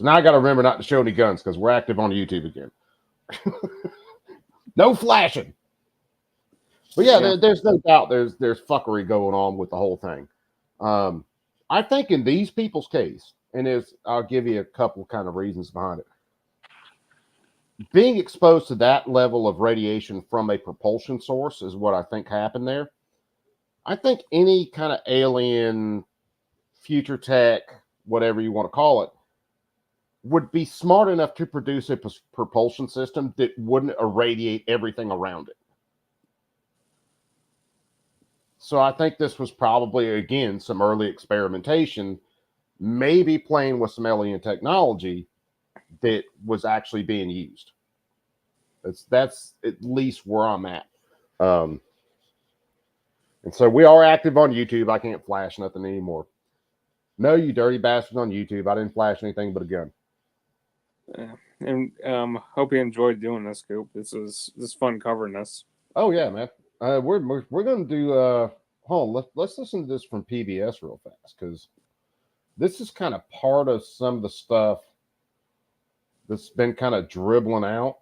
So now I got to remember not to show any guns because we're active on YouTube again. No flashing. But yeah, there's no doubt there's fuckery going on with the whole thing. I think in these people's case, and I'll give you a couple kind of reasons behind it. Being exposed to that level of radiation from a propulsion source is what I think happened there. I think any kind of alien, future tech, whatever you want to call it, would be smart enough to produce a propulsion system that wouldn't irradiate everything around it. So I think this was probably, again, some early experimentation, maybe playing with some alien technology that was actually being used. That's at least where I'm at. And so we are active on YouTube. I can't flash nothing anymore. No, you dirty bastards on YouTube. I didn't flash anything but a gun. Yeah. And hope you enjoyed doing this, Coop. This is fun covering this. Oh yeah, man. We're gonna do hold on, let's listen to this from PBS real fast, because this is kind of part of some of the stuff that's been kind of dribbling out.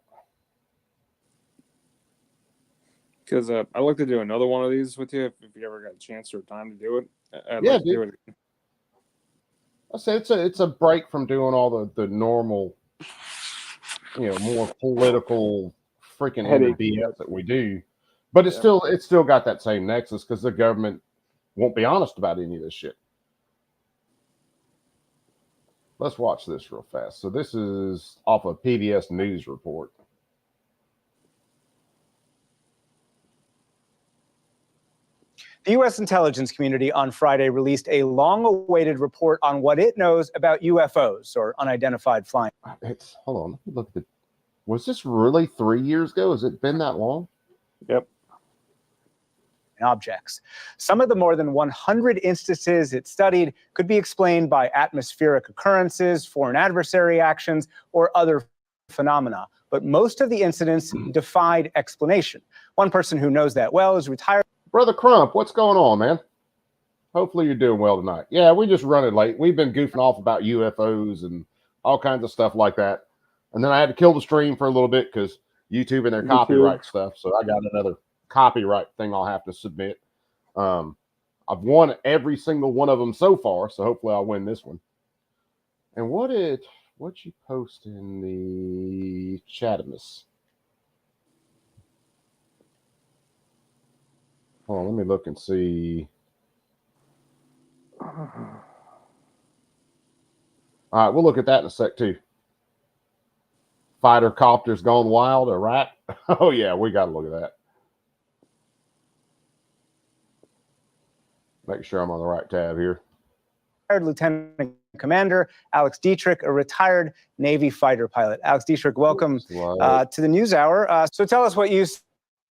Because I'd like to do another one of these with you if you ever got a chance or time to do it. I'd Yeah, like to do it. I say it's a break from doing all the normal, more political freaking BS that we do. But it's still got that same nexus because the government won't be honest about any of this shit. Let's watch this real fast. So this is off a PBS News report. The U.S. intelligence community on Friday released a long-awaited report on what it knows about UFOs, or unidentified flying. Hold on, let me look at it. Was this really 3 years ago? Has it been that long? Yep. Objects. Some of the more than 100 instances it studied could be explained by atmospheric occurrences, foreign adversary actions, or other phenomena. But most of the incidents defied explanation. One person who knows that well is retired. Brother Crump, what's going on, man? Hopefully you're doing well tonight. Yeah, we just running late. We've been goofing off about UFOs and all kinds of stuff like that. And then I had to kill the stream for a little bit because YouTube and their copyright stuff. So I got another copyright thing I'll have to submit. I've won every single one of them so far, so hopefully I'll win this one. And what you post in the Chatimus? Hold on, let me look and see. All right, we'll look at that in a sec too. Fighter copters gone wild, Iraq. Oh yeah, we got to look at that. Make sure I'm on the right tab here. Lieutenant Commander Alex Dietrich, a retired Navy fighter pilot. Alex Dietrich, welcome to the News Hour. So tell us what you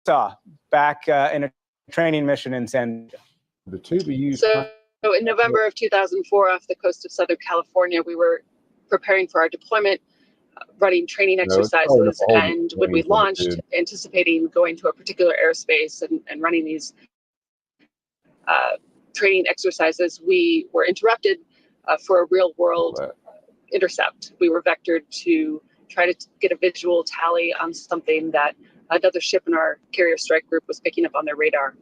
saw back in a training mission in San. The tube used. So in November of 2004, off the coast of Southern California, we were preparing for our deployment, running training exercises, and when we launched, anticipating going to a particular airspace and running these training exercises, we were interrupted for a real-world intercept. We were vectored to try to get a visual tally on something that another ship in our carrier strike group was picking up on their radar.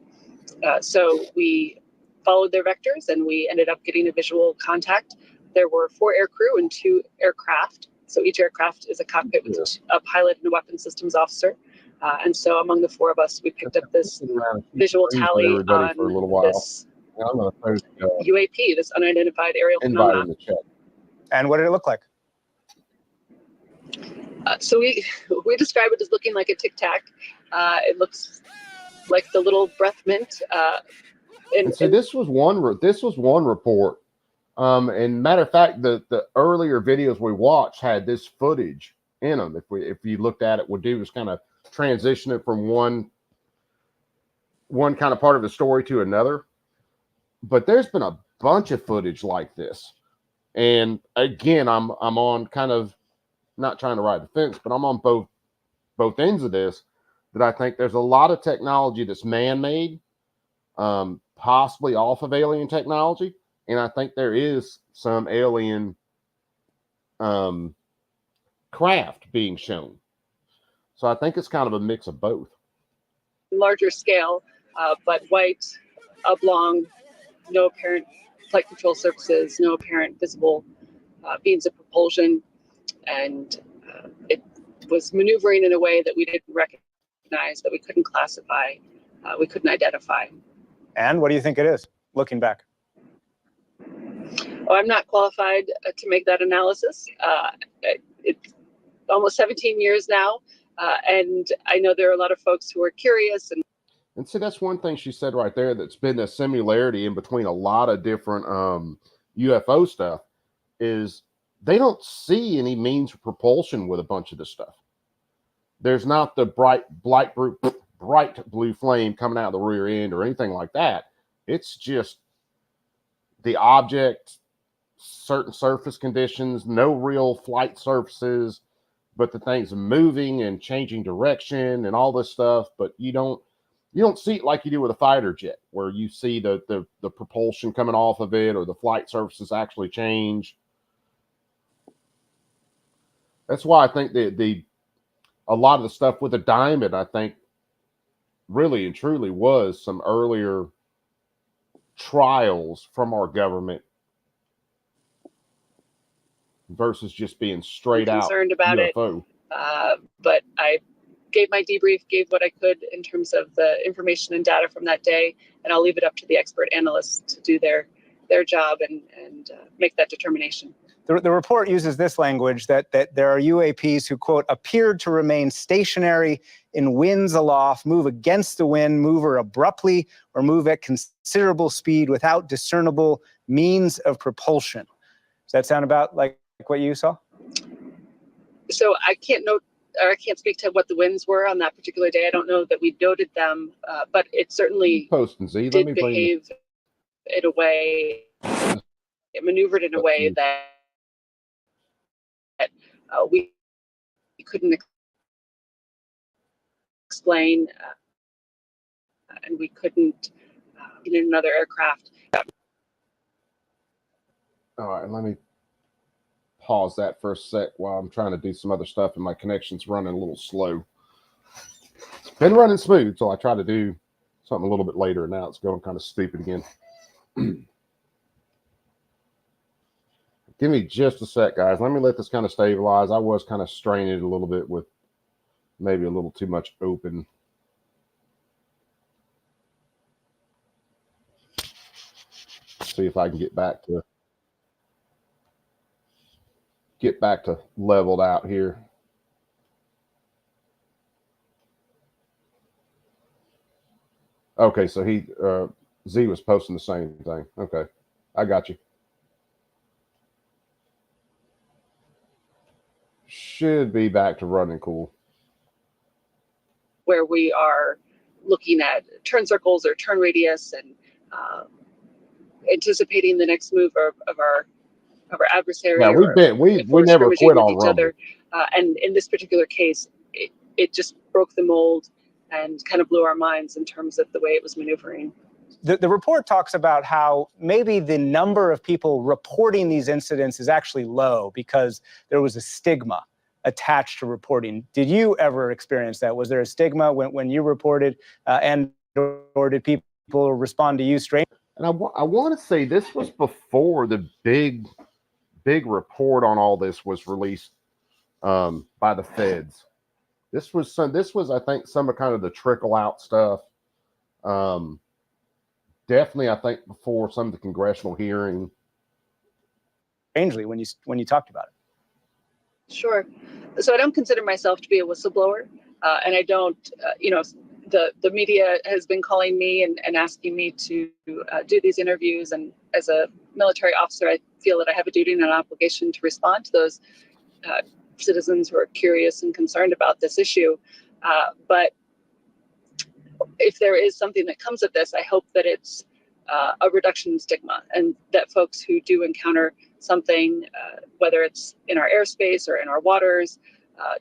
So we followed their vectors and we ended up getting a visual contact. There were 4 aircrew and 2 aircraft. So each aircraft is a cockpit with a pilot and a weapons systems officer. And so among the 4 of us, we picked up this visual tally on this UAP, this unidentified aerial phenomenon. And what did it look like? So we describe it as looking like a Tic Tac. It looks like the little breath mint. And so this was one report. And matter of fact, the earlier videos we watched had this footage in them. If you looked at it, what do is kind of transition it from one kind of part of the story to another. But there's been a bunch of footage like this. And again, I'm on kind of not trying to ride the fence, but I'm on both ends of this, that I think there's a lot of technology that's man-made, possibly off of alien technology. And I think there is some alien craft being shown. So I think it's kind of a mix of both. Larger scale, but white, oblong, no apparent flight control surfaces, no apparent visible means of propulsion, and it was maneuvering in a way that we didn't recognize, that we couldn't classify, we couldn't identify. And what do you think it is, looking back? Oh, I'm not qualified to make that analysis. It's almost 17 years now, and I know there are a lot of folks who are curious. And see, that's one thing she said right there that's been a similarity in between a lot of different UFO stuff is they don't see any means of propulsion with a bunch of this stuff. There's not the bright blue flame coming out of the rear end or anything like that. It's just the object, certain surface conditions, no real flight surfaces, but the thing's moving and changing direction and all this stuff. But you don't see it like you do with a fighter jet, where you see the propulsion coming off of it or the flight surfaces actually change. That's why I think a lot of the stuff with the diamond, I think, really and truly was some earlier trials from our government versus just being straight out concerned about UFO. But I gave my debrief, gave what I could in terms of the information and data from that day, and I'll leave it up to the expert analysts to do their job and make that determination. The report uses this language that there are UAPs who, quote, appeared to remain stationary in winds aloft, move against the wind, move abruptly, or move at considerable speed without discernible means of propulsion. Does that sound about like what you saw? So I can't speak to what the winds were on that particular day. I don't know that we noted them, but it certainly did behave in a way, it maneuvered in a way that we couldn't explain, and we couldn't in another aircraft. All right, let me pause that for a sec while I'm trying to do some other stuff and my connection's running a little slow. It's been running smooth, so I try to do something a little bit later, and now it's going kind of stupid again. Give me just a sec, guys. Let me let this kind of stabilize. I was kind of straining it a little bit with maybe a little too much open. See if I can get back to leveled out here. Okay, so Z was posting the same thing. Okay, I got you. Should be back to running cool. Where we are looking at turn circles or turn radius and anticipating the next move of our adversary. Yeah, we never quit on each other. And in this particular case, it just broke the mold and kind of blew our minds in terms of the way it was maneuvering. The report talks about how maybe the number of people reporting these incidents is actually low because there was a stigma attached to reporting. Did you ever experience that? Was there a stigma when you reported, or did people respond to you straight? And I want to say this was before the big report on all this was released by the feds. This was I think some of kind of the trickle out stuff. Definitely, I think before some of the congressional hearing. Strangely, when you talked about it. Sure. So I don't consider myself to be a whistleblower, and I don't. The media has been calling me and asking me to do these interviews, and as a military officer, I feel that I have a duty and an obligation to respond to those citizens who are curious and concerned about this issue. But if there is something that comes of this, I hope that it's a reduction in stigma, and that folks who do encounter something, whether it's in our airspace or in our waters,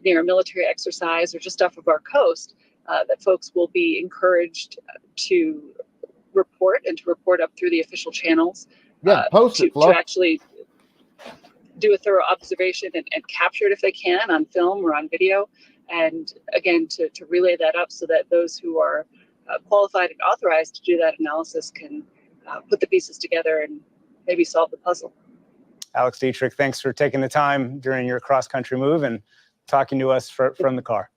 near a military exercise or just off of our coast, that folks will be encouraged to report and to report up through the official channels. Yeah, post it, to actually do a thorough observation and capture it if they can on film or on video. And again, to relay that up so that those who are qualified and authorized to do that analysis can put the pieces together and maybe solve the puzzle. Alex Dietrich, thanks for taking the time during your cross-country move and talking to us from the car.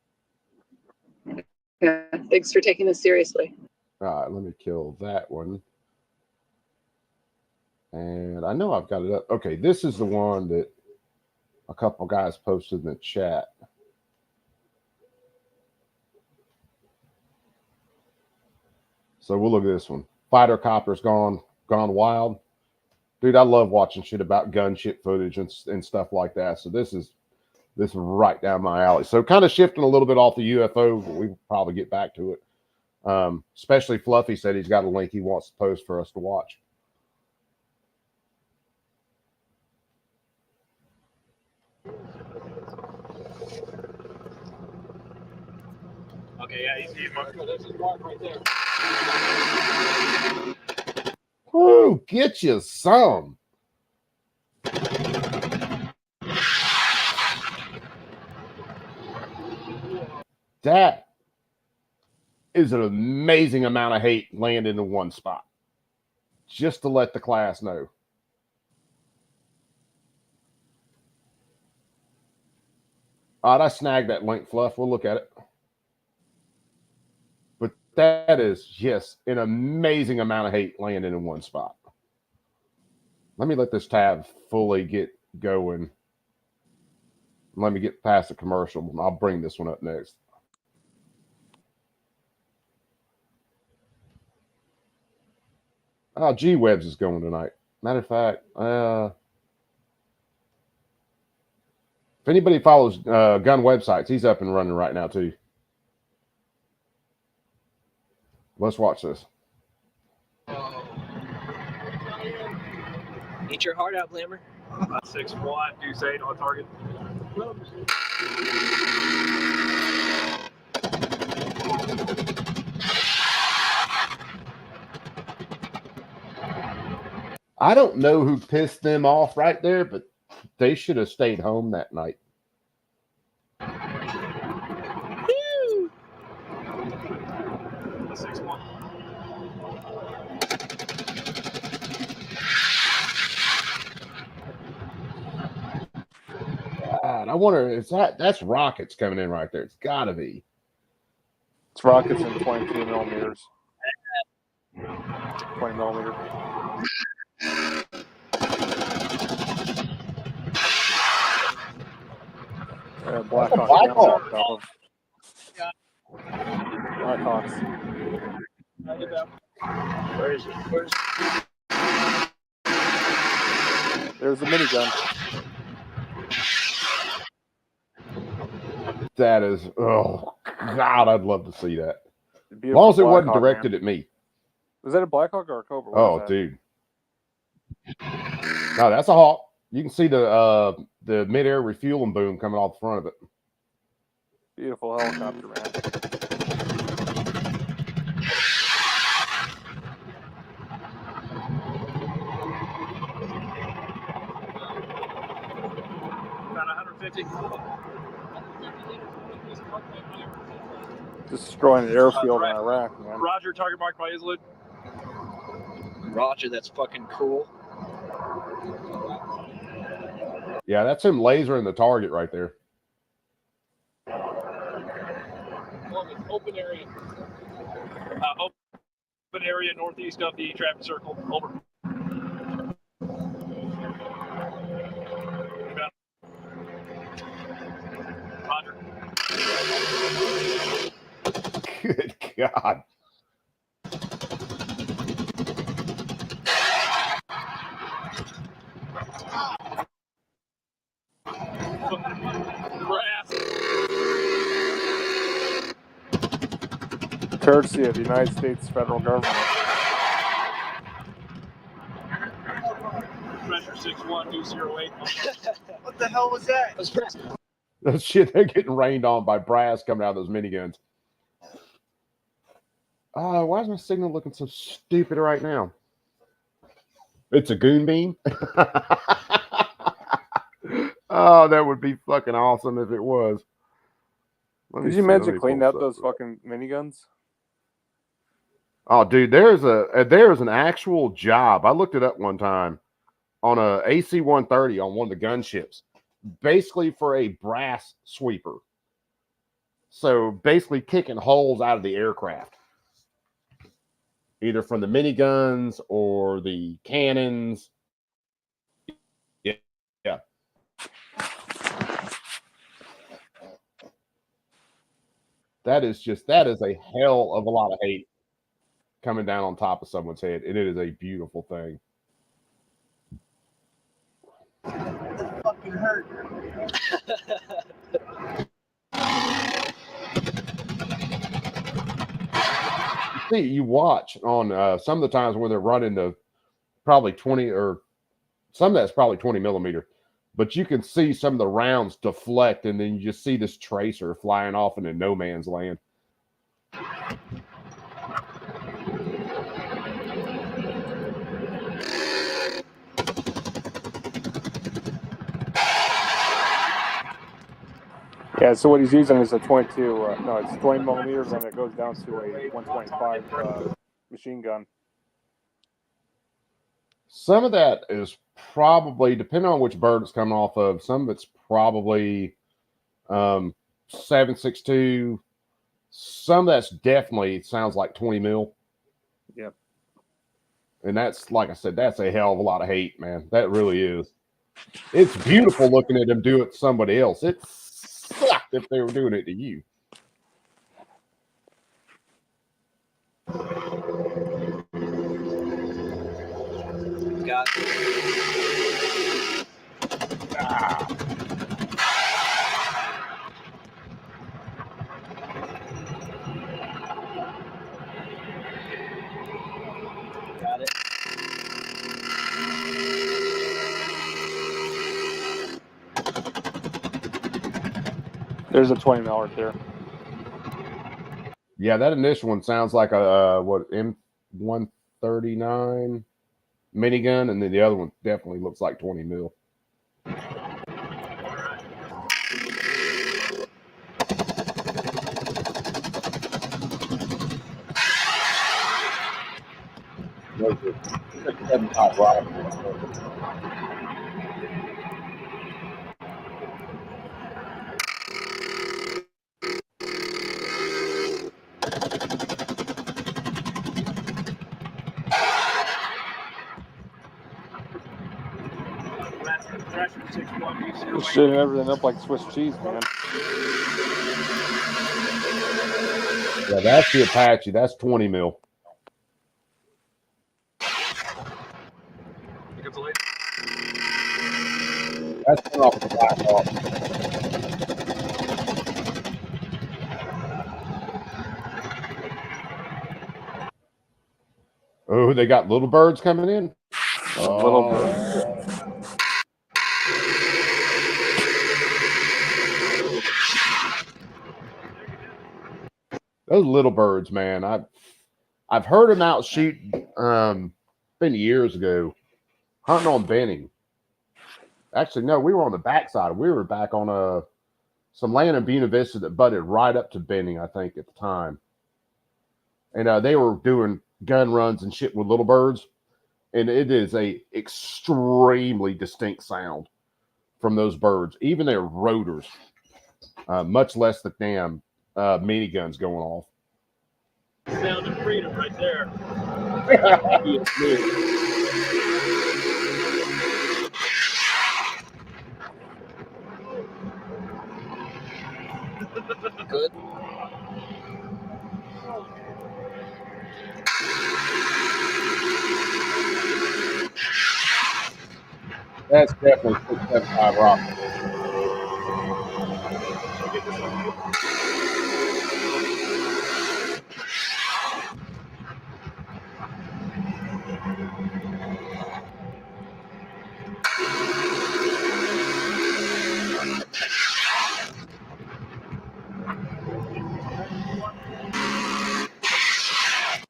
Yeah, thanks for taking this seriously. All right, let me kill that one. And I know I've got it up. Okay, this is the one that a couple guys posted in the chat. So we'll look at this one. Fighter copters gone wild. Dude, I love watching shit about gunship footage and stuff like that. So this is right down my alley. So kind of shifting a little bit off the UFO, but we'll probably get back to it. Especially Fluffy said he's got a link he wants to post for us to watch. Okay, yeah, he's marked. This is marked right there. Woo, get you some. That is an amazing amount of hate landing in one spot. Just to let the class know. All right, I snagged that link, Fluff. We'll look at it. But that is just an amazing amount of hate landing in one spot. Let me let this tab fully get going. Let me get past the commercial. I'll bring this one up next. Oh, G-Webs is going tonight. Matter of fact, if anybody follows gun websites, he's up and running right now too. Let's watch this. Eat your heart out, Blammer. 6-1, Deuce 8 on target. I don't know who pissed them off right there, but they should have stayed home that night. Woo! 6-1. God, I wonder if that's rockets coming in right there. It's got to be. It's rockets in 22 millimeters. 20 millimeter. Blackhawks. Where is it? There's the minigun. That is, oh God, I'd love to see that. As Beautiful long as it wasn't Blackhawk, directed man. at me. Was that a Blackhawk or a Cobra? What Oh, was that? dude. No, that's a Hawk. You can see the mid-air refueling boom coming off the front of it. Beautiful helicopter, man. About 150. Destroying an airfield in Iraq, man. Roger, target marked by Islip. Roger, that's fucking cool. Yeah, that's him lasering the target right there. Open area. Open area northeast of the traffic circle. Over. Roger. Good God. Courtesy of the United States federal government. Pressure 61208. What the hell was that? That shit, they're getting rained on by brass coming out of those miniguns. Why is my signal looking so stupid right now? It's a goon beam. Oh, that would be fucking awesome if it was. Could you imagine cleaning out those fucking miniguns? Oh, dude, there's an actual job. I looked it up one time on a AC-130 on one of the gunships, basically for a brass sweeper. So basically kicking holes out of the aircraft, either from the miniguns or the cannons. Yeah. That is a hell of a lot of hate coming down on top of someone's head, and it is a beautiful thing. It fucking hurt. See, you watch on some of the times when they're running the probably 20 or some of that's probably 20 millimeter, but you can see some of the rounds deflect, and then you just see this tracer flying off into no man's land. Yeah, so what he's using is a 22, no, it's 20 millimeters, and it goes down to a 125 machine gun. Some of that is probably, depending on which bird it's coming off of, some of it's probably 7.62. Some of that's definitely sounds like 20 mil. Yep. And that's, like I said, that's a hell of a lot of hate, man. That really is. It's beautiful looking at them do it to somebody else. It sucked if they were doing it to you. Got it. There's a 20 mil right there. Yeah, that initial one sounds like a what, M139 minigun, and then the other one definitely looks like 20 mil. You're shitting everything up like Swiss cheese, man. Yeah, that's the Apache. That's 20 mil. That's coming off the Black Hawk. Oh, they got little birds coming in. Little bird. Those little birds, man. I've heard them out shooting. Been years ago, hunting on Benning. Actually, no, we were on the backside. We were back on some land in Buena Vista that butted right up to Benning, I think, at the time. And they were doing gun runs and shit with little birds, and it is a extremely distinct sound from those birds, even their rotors, much less the damn miniguns going off. Sound of freedom right there. Good. That's definitely 675 rock.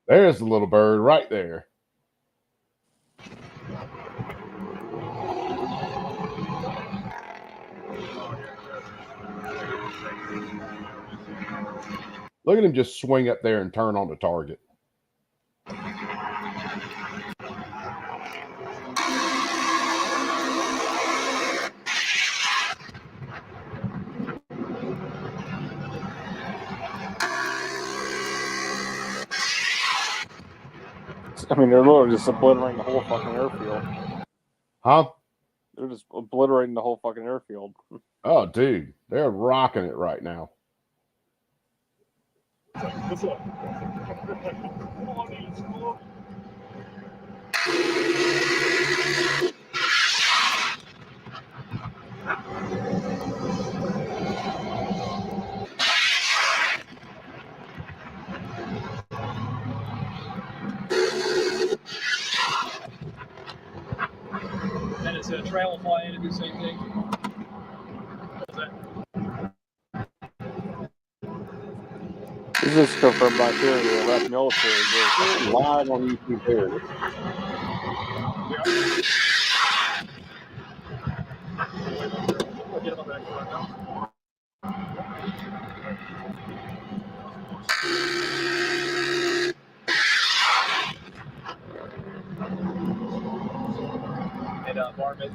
There's the little bird right there. Look at him just swing up there and turn on the target. I mean, they're literally just obliterating the whole fucking airfield. Huh? They're just obliterating the whole fucking airfield. Oh, dude. They're rocking it right now. What's up? And it's a trail will fly in and do the same thing. What's that? This is confirmed by theory. The Iraq military is Live on YouTube there. I'll get him on back right now. And Barmet.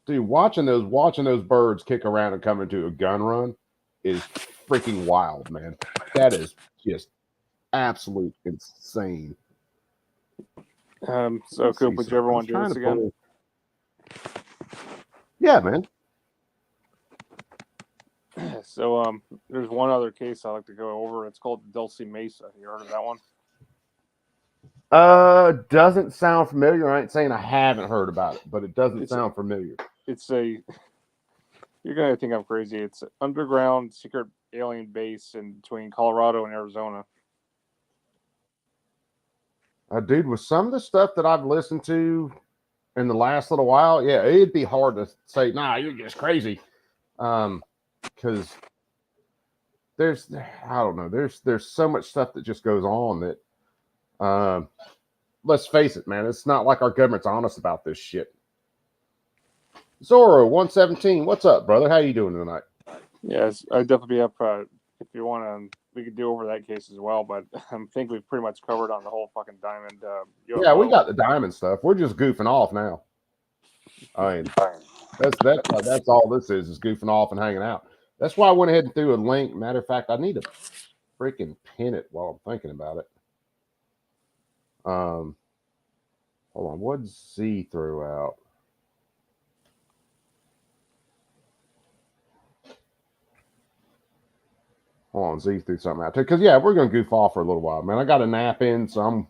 Dude, watching those birds kick around and come into a gun run is freaking wild, man. That is just absolute insane. So, Coop, would you ever want to do this again? Yeah, man. So, there's one other case I like to go over. It's called the Dulce Mesa. You heard of that one? Doesn't sound familiar. I ain't saying I haven't heard about it, but it doesn't sound familiar. You're gonna think I'm crazy. It's an underground secret alien base in between Colorado and Arizona. Dude, with some of the stuff that I've listened to in the last little while, yeah, it'd be hard to say, nah, you're just crazy. Because I don't know, there's so much stuff that just goes on that, let's face it, man, it's not like our government's honest about this shit. Zorro 117, what's up, brother? How you doing tonight? Yes, I'd definitely be up if you want to. We could do over that case as well, but I think we've pretty much covered on the whole fucking diamond. UFO. Yeah, we got the diamond stuff. We're just goofing off now. I mean, that's all this is goofing off and hanging out. That's why I went ahead and threw a link. Matter of fact, I need to freaking pin it while I'm thinking about it. Hold on. What Z threw out? Hold on, Z threw something out too. Because yeah, we're gonna goof off for a little while, man. I got a nap in, so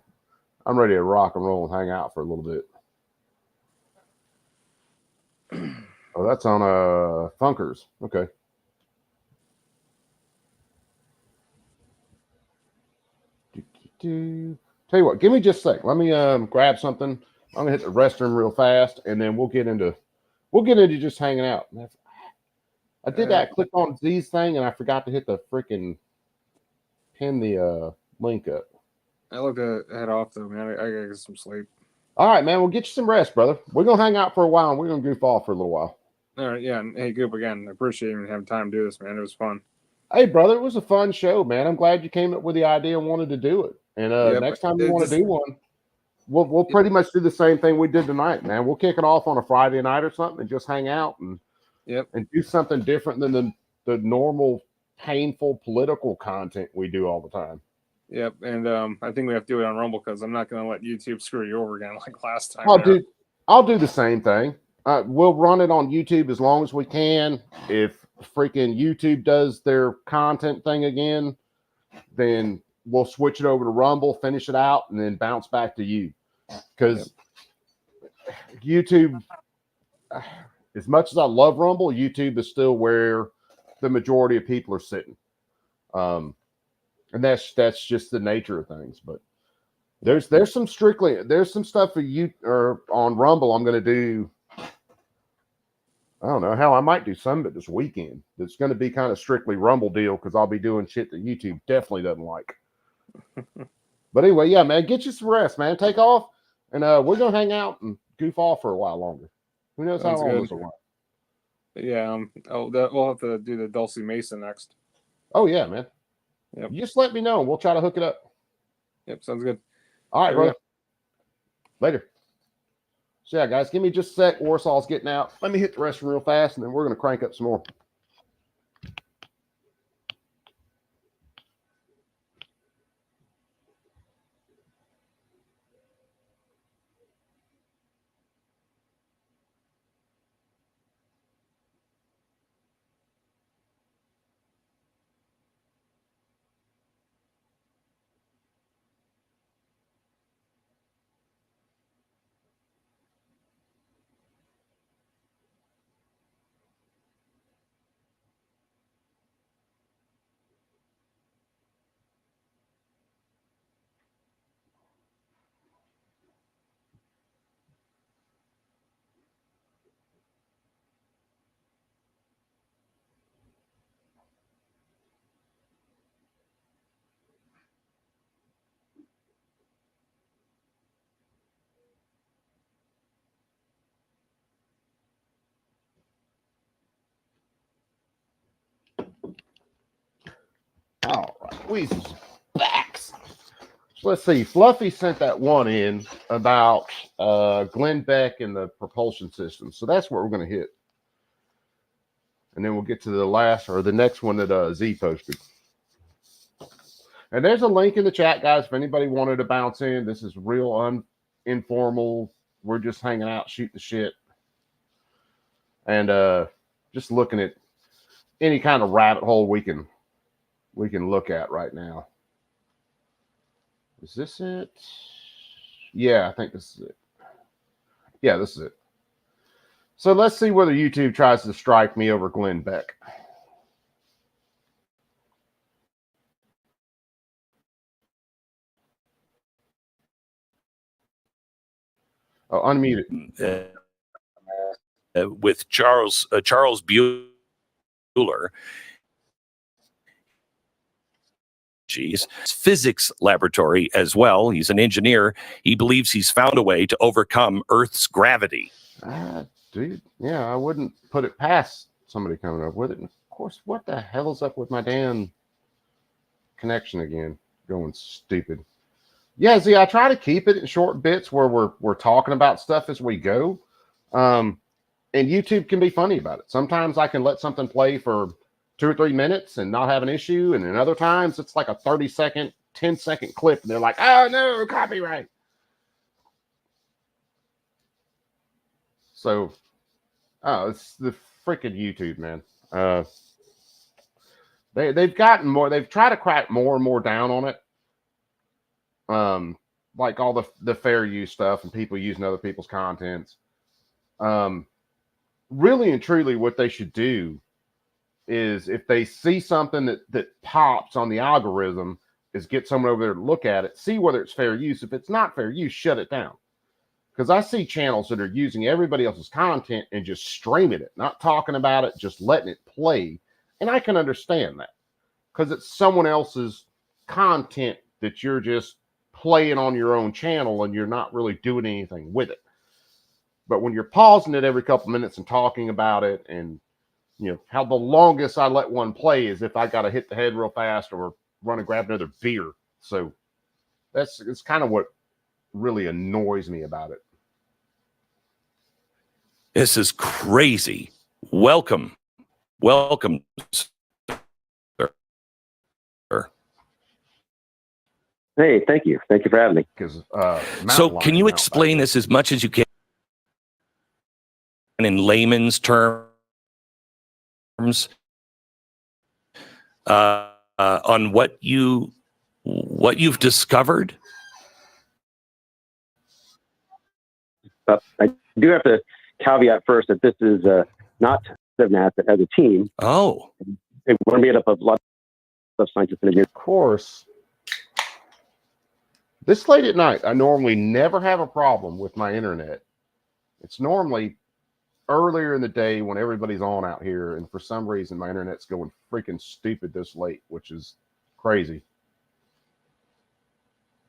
I'm ready to rock and roll and hang out for a little bit. Oh, that's on Funkers. Okay. Tell you what, give me just a sec. Let me grab something. I'm gonna hit the restroom real fast, and then we'll get into just hanging out. I did that. Click on Z's thing, and I forgot to hit the freaking pin the link up. I look to head off though, man. I gotta get some sleep. All right, man. We'll get you some rest, brother. We're gonna hang out for a while, and we're gonna goof off for a little while. All right, yeah. And hey, Goop, again, I appreciate you having time to do this, man. It was fun. Hey, brother, it was a fun show, man. I'm glad you came up with the idea and wanted to do it. And next time you want to do one, we'll pretty much do the same thing we did tonight, man. We'll kick it off on a Friday night or something and just hang out and do something different than the normal painful political content we do all the time. Yep, and I think we have to do it on Rumble because I'm not going to let YouTube screw you over again like last time. I'll do the same thing. We'll run it on YouTube as long as we can. If freaking YouTube does their content thing again, then we'll switch it over to Rumble, finish it out, and then bounce back to you. Because YouTube, as much as I love Rumble, YouTube is still where the majority of people are sitting. And that's just the nature of things. But there's some stuff for you or on Rumble I'm going to do. I don't know how I might do some of it this weekend. It's going to be kind of strictly Rumble deal because I'll be doing shit that YouTube definitely doesn't like. But anyway, yeah, man, get you some rest, man. Take off, and we're going to hang out and goof off for a while longer. Who knows how long this will run. Yeah. We'll have to do the Dulcie Mason next. Oh yeah, man. Yep. You just let me know. We'll try to hook it up. Yep. Sounds good. All right, There we brother. go. Later. So yeah, guys, give me just a sec. Warsaw's getting out. Let me hit the restroom real fast, and then we're going to crank up some more. All right, Weezy's backs. So let's see. Fluffy sent that one in about Glenn Beck and the propulsion system. So that's what we're going to hit. And then we'll get to the last or the next one that Z posted. And there's a link in the chat, guys. If anybody wanted to bounce in, this is real informal. We're just hanging out, shooting the shit. And just looking at any kind of rabbit hole we can look at right now. Is this it? Yeah, I think this is it. Yeah, this is it. So let's see whether YouTube tries to strike me over Glenn Beck. Oh, unmuted. With Charles Bueller. Physics laboratory as well. He's an engineer. He believes he's found a way to overcome Earth's gravity. Dude, yeah, I wouldn't put it past somebody coming up with it. And of course, what the hell's up with my damn connection again? Going stupid. Yeah, Z, I try to keep it in short bits where we're talking about stuff as we go. And YouTube can be funny about it. Sometimes I can let something play for 2 or 3 minutes and not have an issue. And then other times it's like a 30-second, 10-second clip. And they're like, oh, no, copyright. So, it's the freaking YouTube, man. They've gotten more. They've tried to crack more and more down on it. Like all the fair use stuff and people using other people's contents. Really and truly what they should do is if they see something that pops on the algorithm is get someone over there to look at it, see whether it's fair use. If it's not fair use, shut it down. Because I see channels that are using everybody else's content and just streaming it, not talking about it, just letting it play. And I can understand that because it's someone else's content that you're just playing on your own channel and you're not really doing anything with it. But when you're pausing it every couple minutes and talking about it, and you know how the longest I let one play is if I got to hit the head real fast or run and grab another beer. So it's kind of what really annoys me about it. This is crazy. Welcome, sir. Hey, thank you for having me. Because so, can you explain this as much as you can in layman's terms on what you've discovered? I do have to caveat first that this is not NASA as a team. Oh, we're made up of lots of scientists and engineers. Of course. This late at night, I normally never have a problem with my internet. It's normally earlier in the day when everybody's on out here, and for some reason my internet's going freaking stupid this late, which is crazy.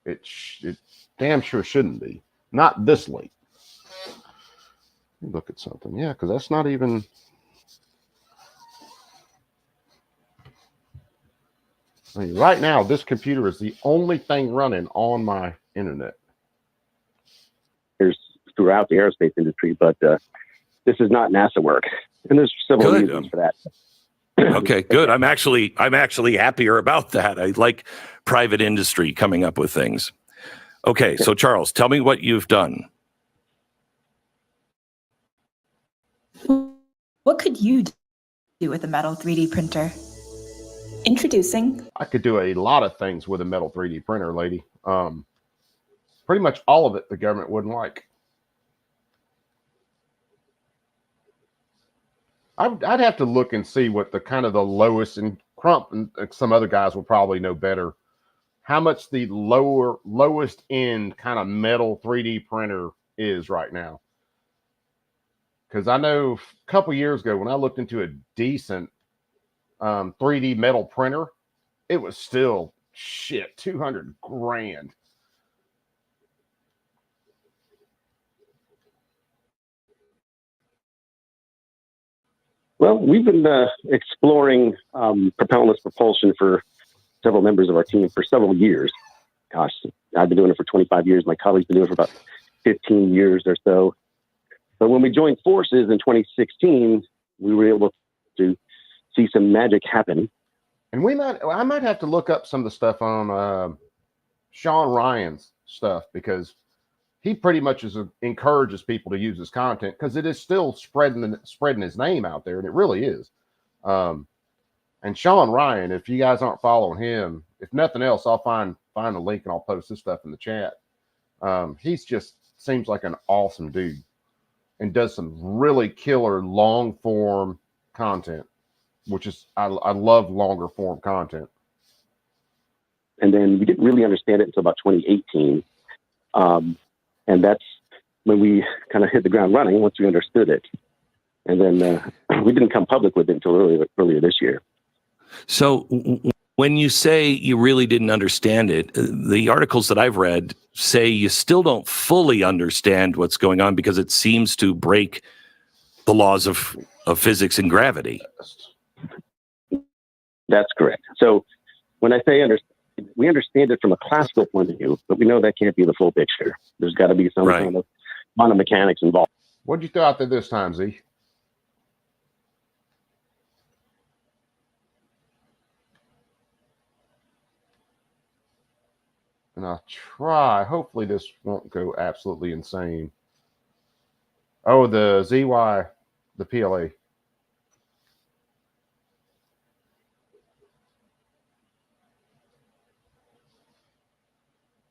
It damn sure shouldn't be. Not this late. Look at something. Yeah, because that's not even I mean, right now, this computer is the only thing running on my internet. There's throughout the aerospace industry, but this is not NASA work, and there's several reasons for that. Okay, good. I'm actually happier about that. I like private industry coming up with things. Okay, so Charles, tell me what you've done. What could you do with a metal 3D printer? Introducing. I could do a lot of things with a metal 3D printer, lady. Pretty much all of it the government wouldn't like. I'd have to look and see what the kind of the lowest, and Crump and some other guys will probably know better, how much the lowest end kind of metal 3D printer is right now. Because I know a couple years ago when I looked into a decent 3D metal printer, it was still shit, 200 grand. Well, we've been exploring propellant propulsion for several members of our team for several years. Gosh, I've been doing it for 25 years. My colleagues been doing it for about 15 years or so. But when we joined forces in 2016, we were able to see some magic happen. And I might have to look up some of the stuff on Sean Ryan's stuff, because he pretty much encourages people to use his content, because it is still spreading his name out there, and it really is. And Sean Ryan, if you guys aren't following him, if nothing else, I'll find a link and I'll post this stuff in the chat. He's just seems like an awesome dude and does some really killer long form content, which is, I love longer form content. And then we didn't really understand it until about 2018. And that's when we kind of hit the ground running once we understood it. And then we didn't come public with it until earlier this year. So when you say you really didn't understand it, the articles that I've read say you still don't fully understand what's going on because it seems to break the laws of physics and gravity. That's correct. So when I say we understand it from a classical point of view, but we know that can't be the full picture. There's got to be some kind of quantum mechanics involved. What'd you throw out there this time, Z? And I'll try. Hopefully this won't go absolutely insane. Oh, the ZY, the PLA.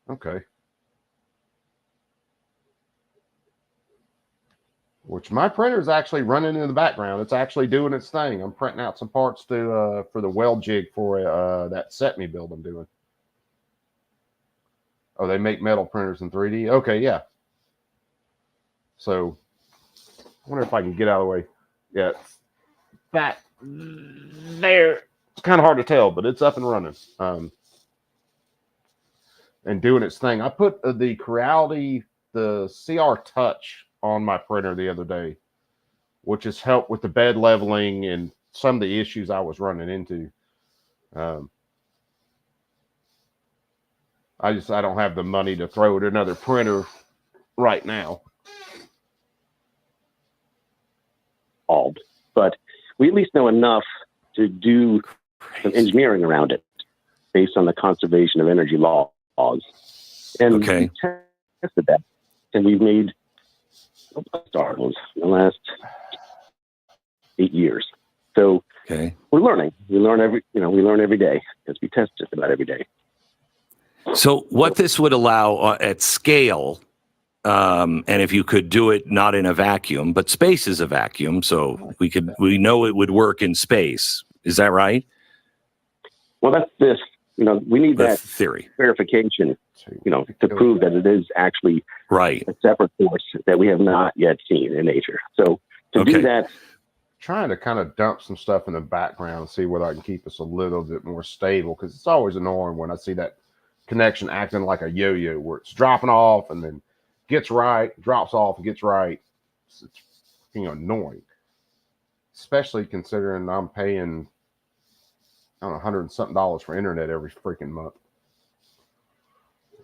Okay. Which my printer is actually running in the background. It's actually doing its thing. I'm printing out some parts to for the weld jig for that set me build I'm doing. Oh, they make metal printers in 3D? Okay, yeah. So, I wonder if I can get out of the way. Yeah, that there. It's kind of hard to tell, but it's up and running. And doing its thing. I put the Creality, the CR Touch on my printer the other day, which has helped with the bed leveling and some of the issues I was running into. I don't have the money to throw at another printer right now. But we at least know enough to do some engineering around it based on the conservation of energy laws. And we tested that. And we've made startles in the last 8 years. So we're learning. We learn every day because we test just about every day. So what this would allow at scale, and if you could do it not in a vacuum, but space is a vacuum, so we know it would work in space. Is that right? Well, that's this. We need that theory verification, to prove that it is actually a separate force that we have not yet seen in nature. So to do that, trying to kind of dump some stuff in the background and see whether I can keep us a little bit more stable, because it's always annoying when I see that connection acting like a yo-yo where it's dropping off and then gets right, drops off and gets right. It's annoying, especially considering I'm paying I don't know, $100 and something for internet every freaking month.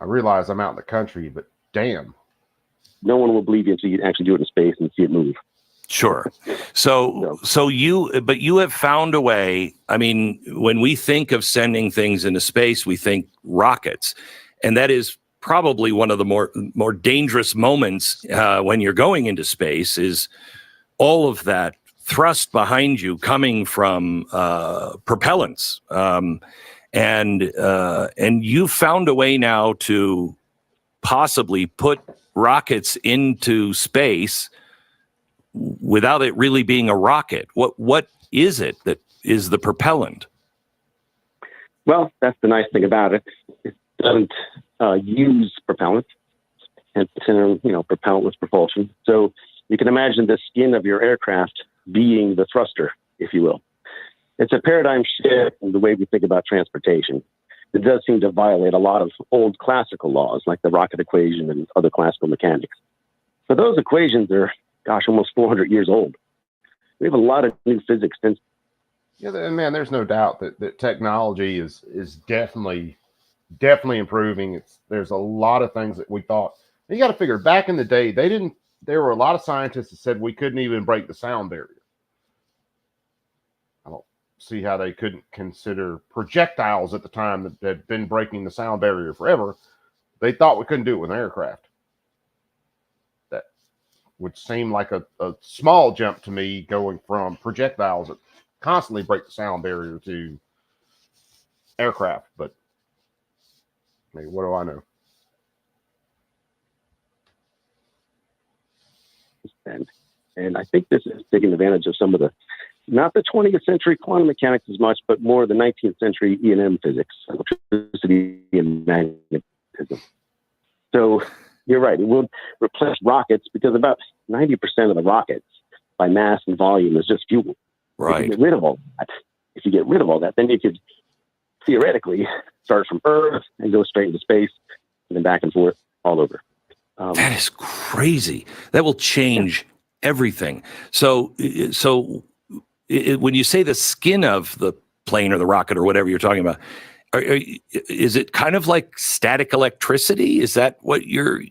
I realize I'm out in the country, but damn. No one will believe you until you actually do it in space and see it move. Sure. So you have found a way. I mean, when we think of sending things into space, we think rockets, and that is probably one of the more dangerous moments when you're going into space, is all of that thrust behind you coming from propellants, and you've found a way now to possibly put rockets into space without it really being a rocket. What is it that is the propellant? Well, that's the nice thing about it. It doesn't use propellant. It's propellantless propulsion. So you can imagine the skin of your aircraft being the thruster, if you will. It's a paradigm shift in the way we think about transportation. It does seem to violate a lot of old classical laws, like the rocket equation and other classical mechanics. But those equations are, almost 400 years old. We have a lot of new physics since. Yeah, man, there's no doubt that technology is definitely improving. There's a lot of things that we thought. You got to figure, back in the day, there were a lot of scientists that said we couldn't even break the sound barrier. I don't see how they couldn't consider projectiles at the time that had been breaking the sound barrier forever. They thought we couldn't do it with an aircraft. That would seem like a small jump to me, going from projectiles that constantly break the sound barrier to aircraft. But I mean, what do I know? And I think this is taking advantage of some of the, not the 20th century quantum mechanics as much, but more the 19th century E&M physics, electricity and magnetism. So you're right, it will replace rockets, because about 90% of the rockets by mass and volume is just fuel. Right. If you get rid of all that, then you could theoretically start from Earth and go straight into space and then back and forth all over. That is crazy. That will change everything. So when you say the skin of the plane or the rocket or whatever you're talking about, is it kind of like static electricity? Is that what you're?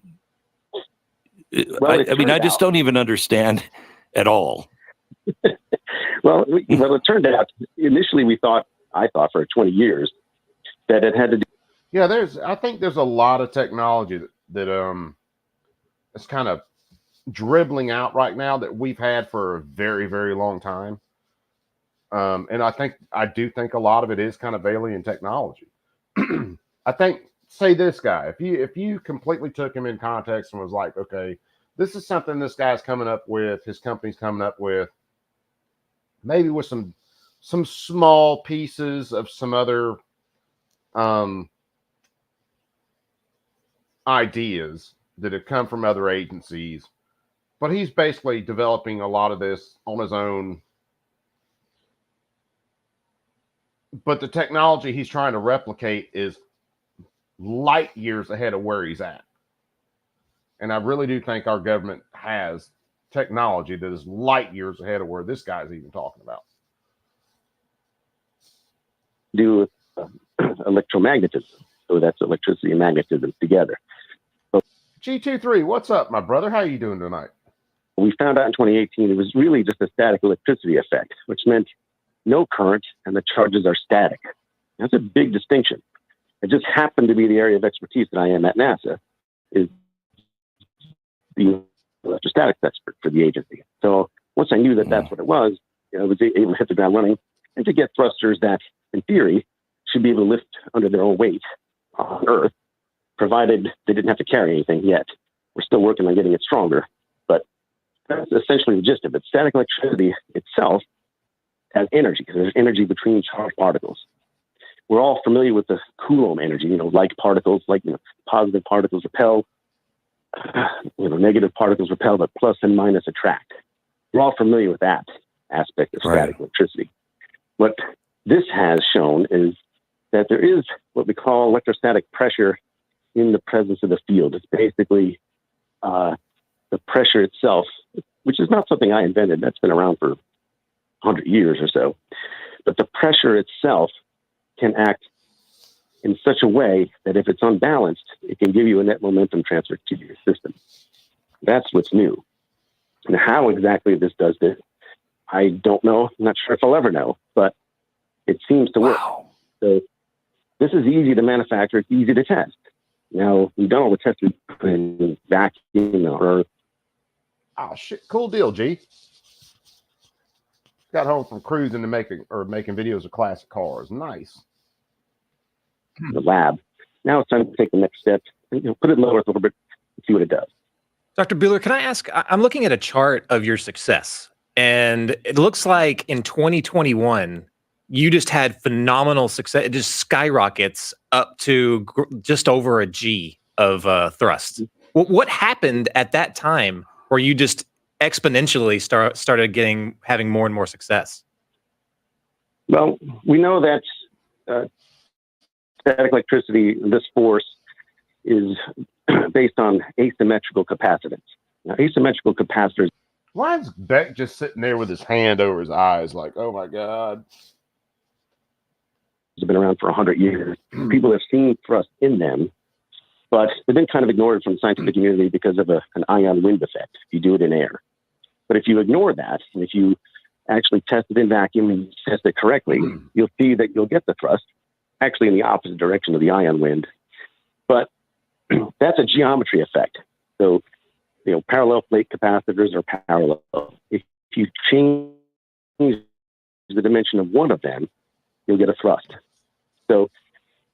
Well, I just don't even understand at all. Well, it turned out initially I thought for 20 years that it had to do. Yeah, I think there's a lot of technology that it's kind of dribbling out right now that we've had for a very, very long time. And I do think a lot of it is kind of alien technology. I think, say this guy, if you completely took him in context and was like, okay, this is something this guy's coming up with, his company's coming up with, maybe with some small pieces of some other ideas that have come from other agencies, but he's basically developing a lot of this on his own. But the technology he's trying to replicate is light years ahead of where he's at. And I really do think our government has technology that is light years ahead of where this guy's even talking about. Do with electromagnetism. So that's electricity and magnetism together. So, G23, what's up, my brother? How are you doing tonight? We found out in 2018 it was really just a static electricity effect, which meant no current and the charges are static. That's a big distinction. It just happened to be the area of expertise that I am at NASA, is the electrostatics expert for the agency. So once I knew that that's what it was, I was able to hit the ground running and to get thrusters that, in theory, should be able to lift under their own weight on Earth, provided they didn't have to carry anything yet. We're still working on getting it stronger, but that's essentially the gist of it. Static electricity itself has energy, because there's energy between charged particles. We're all familiar with the Coulomb energy, like particles, positive particles repel, negative particles repel, but plus and minus attract. We're all familiar with that aspect of static electricity. What this has shown is that there is what we call electrostatic pressure in the presence of the field. It's basically the pressure itself, which is not something I invented. That's been around for 100 years or so. But the pressure itself can act in such a way that if it's unbalanced, it can give you a net momentum transfer to your system. That's what's new. And how exactly this does this, I don't know. I'm not sure if I'll ever know, but it seems to work. So this is easy to manufacture. It's easy to test. Now, we've done all the testing in vacuum or... Oh, shit. Cool deal, G. Got home from cruising to making videos of classic cars. Nice. The lab. Now it's time to take the next step. Put it lower a little bit and see what it does. Dr. Buehler, can I ask, I'm looking at a chart of your success, and it looks like in 2021, you just had phenomenal success. It just skyrockets up to just over a G of thrust. What happened at that time where you just exponentially started having more and more success? Well, we know that static electricity, this force, is based on asymmetrical capacitance. Now, asymmetrical capacitors... Why is Beck just sitting there with his hand over his eyes like, oh my God? Have been around for 100 years. People have seen thrust in them, but they've been kind of ignored from the scientific community because of an ion wind effect if you do it in air. But if you ignore that, and if you actually test it in vacuum and test it correctly, you'll see that you'll get the thrust actually in the opposite direction of the ion wind. But that's a geometry effect. So, parallel plate capacitors are parallel. If you change the dimension of one of them, you'll get a thrust. So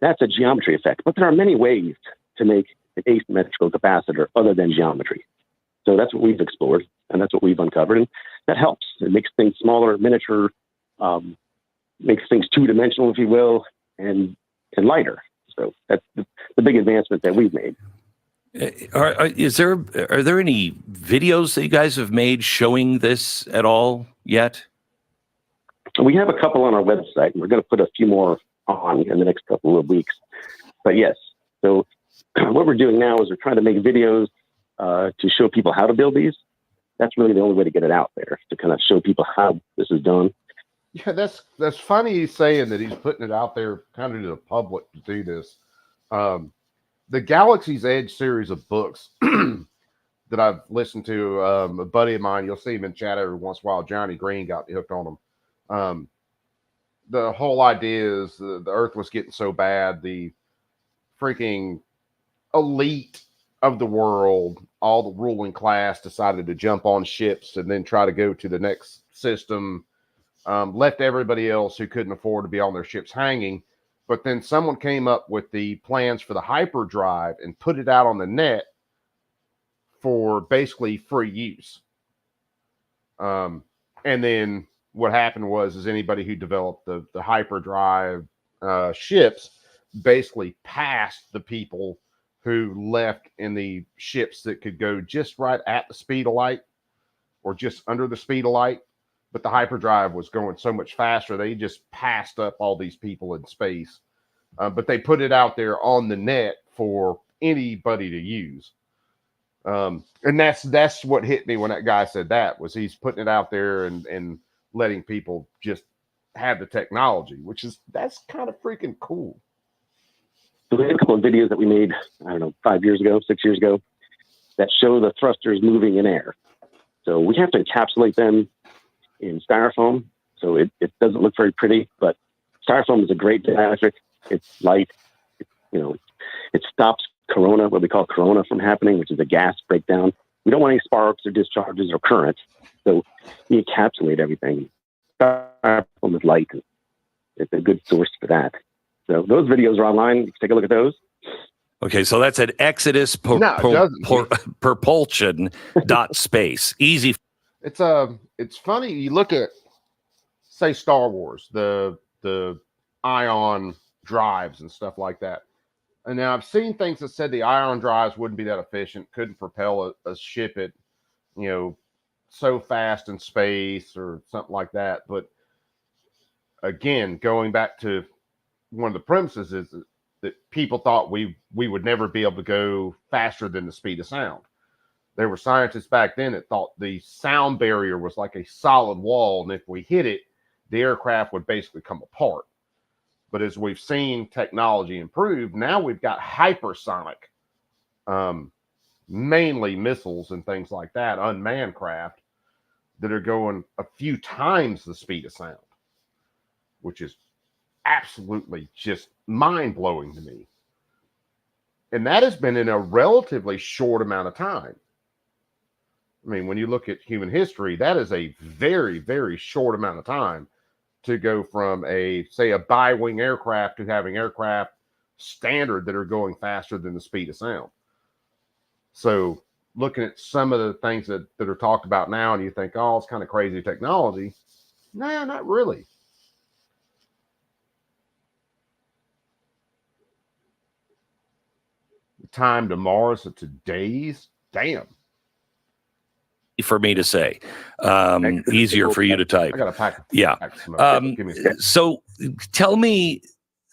that's a geometry effect. But there are many ways to make an asymmetrical capacitor other than geometry. So that's what we've explored, and that's what we've uncovered. And that helps. It makes things smaller, miniature, makes things two-dimensional, if you will, and lighter. So that's the big advancement that we've made. Are there any videos that you guys have made showing this at all yet? We have a couple on our website, and we're going to put a few more on in the next couple of weeks. But yes, so what we're doing now is we're trying to make videos to show people how to build these. That's really the only way to get it out there, to kind of show people how this is done. Yeah, that's funny he's saying that he's putting it out there kind of to the public to do this. The Galaxy's Edge series of books that I've listened to, a buddy of mine, you'll see him in chat every once in a while, Johnny Green, got me hooked on them. The whole idea is the Earth was getting so bad, the freaking elite of the world, all the ruling class, decided to jump on ships and then try to go to the next system. Left everybody else who couldn't afford to be on their ships hanging. But then someone came up with the plans for the hyperdrive and put it out on the net for basically free use. And then what happened was anybody who developed the hyperdrive ships basically passed the people who left in the ships that could go just right at the speed of light or just under the speed of light. But the hyperdrive was going so much faster, they just passed up all these people in space. But they put it out there on the net for anybody to use. And that's what hit me when that guy said that, was he's putting it out there and letting people just have the technology, that's kind of freaking cool. So we had a couple of videos that we made, 6 years ago, that show the thrusters moving in air. So we have to encapsulate them in styrofoam, so it doesn't look very pretty, but styrofoam is a great dielectric. It's light. It stops corona, what we call corona, from happening, which is a gas breakdown. We don't want any sparks or discharges or current, so we encapsulate everything. Styrofoam is light. It's a good source for that. So those videos are online. You can take a look at those. Okay, so that's at Exodus propulsion .space. Easy. It's funny. You look at, say, Star Wars, the ion drives and stuff like that. And now I've seen things that said the ion drives wouldn't be that efficient, couldn't propel a ship at, so fast in space or something like that. But again, going back to one of the premises is that people thought we would never be able to go faster than the speed of sound. There were scientists back then that thought the sound barrier was like a solid wall, and if we hit it, the aircraft would basically come apart. But as we've seen technology improve, now we've got hypersonic, mainly missiles and things like that, unmanned craft that are going a few times the speed of sound, which is absolutely just mind-blowing to me. And that has been in a relatively short amount of time. I mean, when you look at human history, that is a very, very short amount of time to go from say a bi-wing aircraft to having aircraft standard that are going faster than the speed of sound. So looking at some of the things that are talked about now, and you think, oh, it's kind of crazy technology. Nah, not really. The time to Mars to days, damn. For me to say, easier for you to type. I got a pack. Yeah. So tell me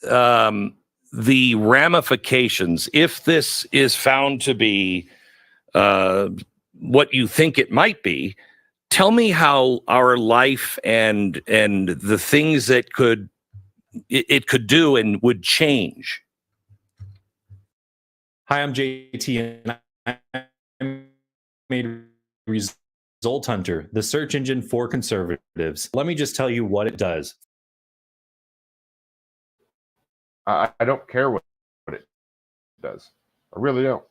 the ramifications if this is found to be what you think it might be. Tell me how our life and the things that it could do and would change. Hi, I'm JT, and I'm a Result Hunter, the search engine for conservatives. Let me just tell you what it does. I don't care what it does. I really don't.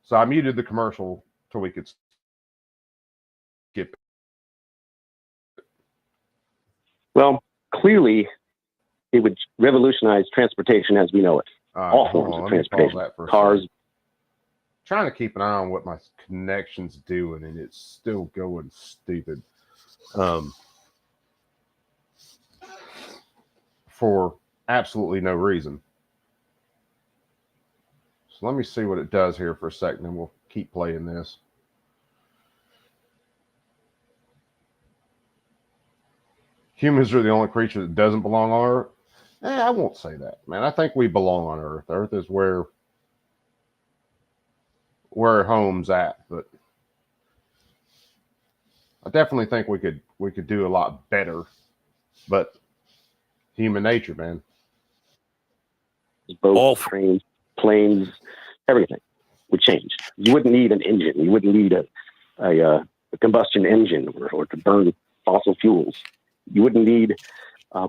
So I muted the commercial till we could skip it. Well, clearly, it would revolutionize transportation as we know it. All forms of transportation. Cars. Trying to keep an eye on what my connection's doing, and it's still going stupid. For absolutely no reason. So let me see what it does here for a second, and we'll keep playing this. Humans are the only creature that doesn't belong on Earth. I won't say that, man. I think we belong on Earth. Earth is where home's at, but I definitely think we could do a lot better. But human nature, man. Boats, trains, planes, everything would change. You wouldn't need an engine. You wouldn't need a combustion engine or to burn fossil fuels. You wouldn't need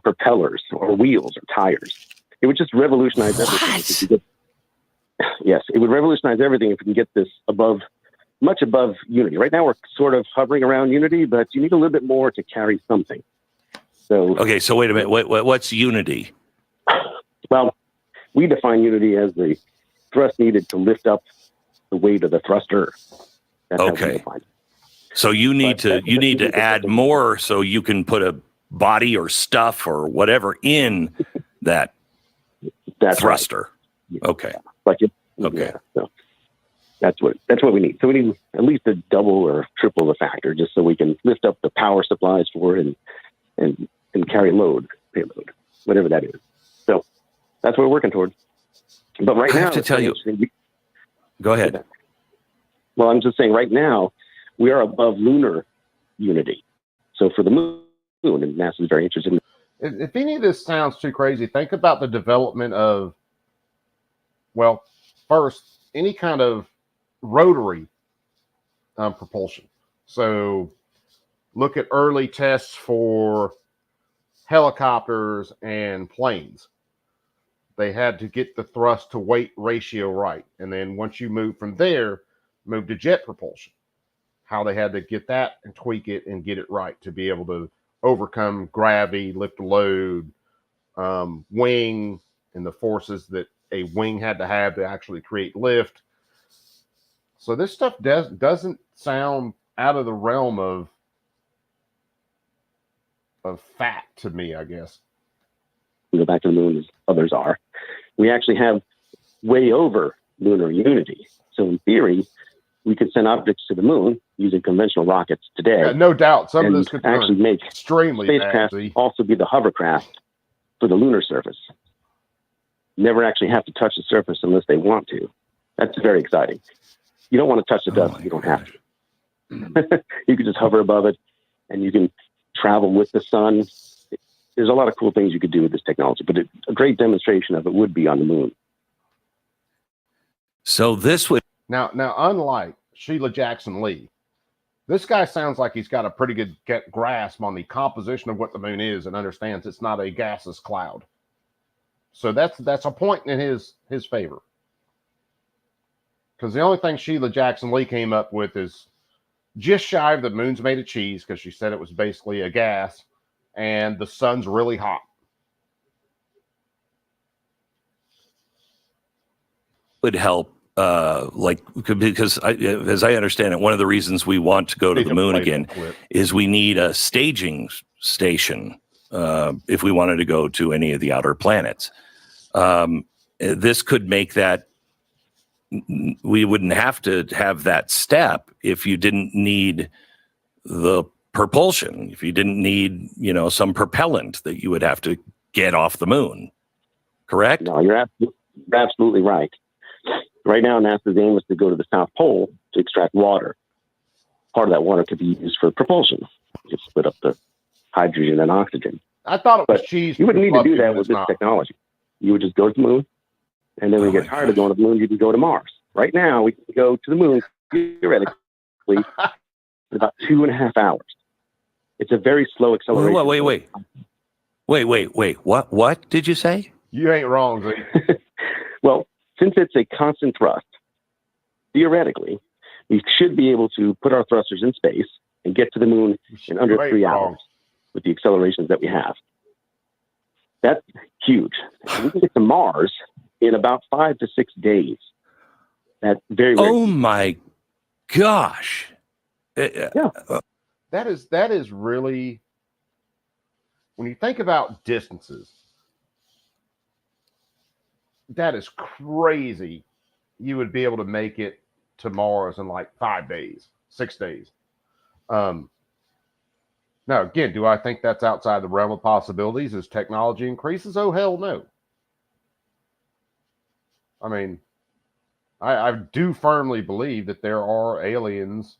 propellers or wheels or tires. It would just revolutionize everything. Yes, it would revolutionize everything if we can get this much above unity. Right now, we're sort of hovering around unity, but you need a little bit more to carry something. So okay, so wait a minute. What's unity? Well, we define unity as the thrust needed to lift up the weight of the thruster. That's okay. So you need to add more so you can put a body or stuff or whatever in that thruster. Right. Okay. Okay. Yeah, so that's what we need. So we need at least a double or triple the factor, just so we can lift up the power supplies for it and carry payload, whatever that is. So that's what we're working towards. But right now, I have to tell you. Go ahead. Well, I'm just saying. Right now, we are above lunar unity. So for the moon, and NASA's very interested in. If any of this sounds too crazy, think about the development of. Well, first, any kind of rotary propulsion. So look at early tests for helicopters and planes. They had to get the thrust to weight ratio right. And then once you move from there, move to jet propulsion. How they had to get that and tweak it and get it right to be able to overcome gravity, lift a load, wing, and the forces that a wing had to have to actually create lift. So this stuff doesn't sound out of the realm of fact to me, I guess. We go back to the moon as others are. We actually have way over lunar unity. So in theory, we could send objects to the moon using conventional rockets today. Yeah, no doubt. Some of this could actually make extremely spacecraft also be the hovercraft for the lunar surface. Never actually have to touch the surface unless they want to. That's very exciting. You don't want to touch the dust. You don't have to. You can just hover above it, and you can travel with the sun. there's a lot of cool things you could do with this technology, but a great demonstration of it would be on the moon. So this would now unlike Sheila Jackson Lee, this guy sounds like he's got a pretty good grasp on the composition of what the moon is and understands it's not a gaseous cloud. So that's a point in his favor. Because the only thing Sheila Jackson Lee came up with is just shy of the moon's made of cheese, because she said it was basically a gas, and the sun's really hot. Would help, because as I understand it, one of the reasons we want to go to the moon again is we need a staging station if we wanted to go to any of the outer planets. This could make that. We wouldn't have to have that step if you didn't need the propulsion, if you didn't need, some propellant that you would have to get off the moon. Correct? No, you're absolutely right. Right now, NASA's aim is to go to the South Pole to extract water. Part of that water could be used for propulsion. You split up the hydrogen and oxygen. I thought it was cheese. You wouldn't need to do that with this technology. You would just go to the moon, and then when you get tired of going to the moon, you can go to Mars. Right now, we can go to the moon theoretically in about 2.5 hours. It's a very slow acceleration. Wait. What did you say? You ain't wrong, Z. Well, since it's a constant thrust, theoretically, we should be able to put our thrusters in space and get to the moon in under 3 hours with the accelerations that we have. That's huge. We can get to Mars in about 5 to 6 days. That's very, very Oh my gosh. Yeah. That is really, when you think about distances, that is crazy. You would be able to make it to Mars in like 5 days, 6 days. Now, again, do I think that's outside the realm of possibilities as technology increases? Oh, hell no. I mean, I do firmly believe that there are aliens,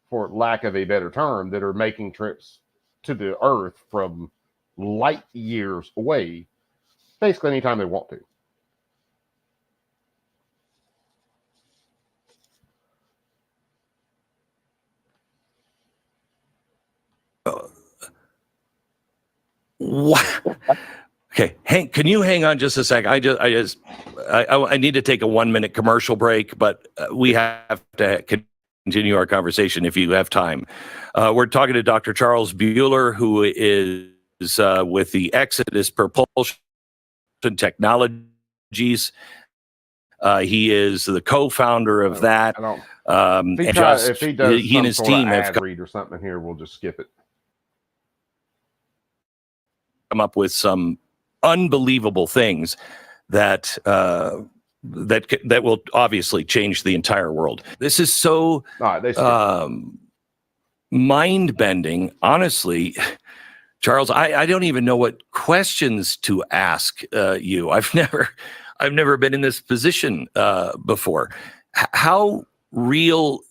for lack of a better term, that are making trips to the Earth from light years away, basically anytime they want to. What? Okay, Hank, can you hang on just a sec? I need to take a 1-minute commercial break, but we have to continue our conversation if you have time. We're talking to Dr. Charles Buehler, who is with the Exodus Propulsion Technologies. He is the co-founder of that. If he does he and his team have read or something here, we'll just skip it. Come up with some unbelievable things that will obviously change the entire world. This is so mind-bending. Honestly, Charles, I don't even know what questions to ask you. I've never been in this position before. How real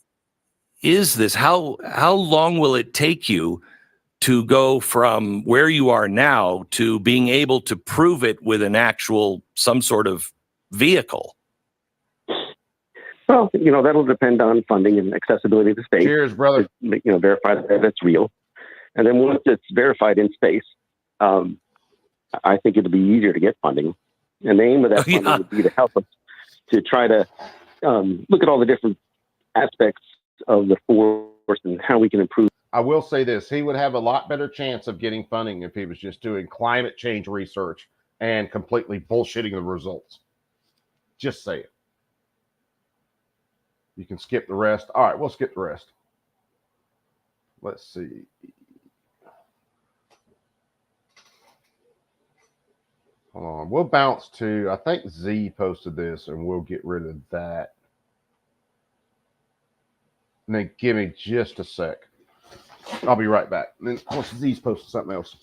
is this? How long will it take you to go from where you are now to being able to prove it with an actual, some sort of vehicle? Well, that'll depend on funding and accessibility to space. Cheers, brother. To, verify that it's real. And then once it's verified in space, I think it'll be easier to get funding. And the aim of that funding would be to help us to try to look at all the different aspects of the force and how we can improve. I will say this, he would have a lot better chance of getting funding if he was just doing climate change research and completely bullshitting the results. Just say it. You can skip the rest. All right, we'll skip the rest. Let's see. Hold on. We'll bounce to, I think Z posted this, and we'll get rid of that. And then give me just a sec. I'll be right back. And then once Z's posted something else.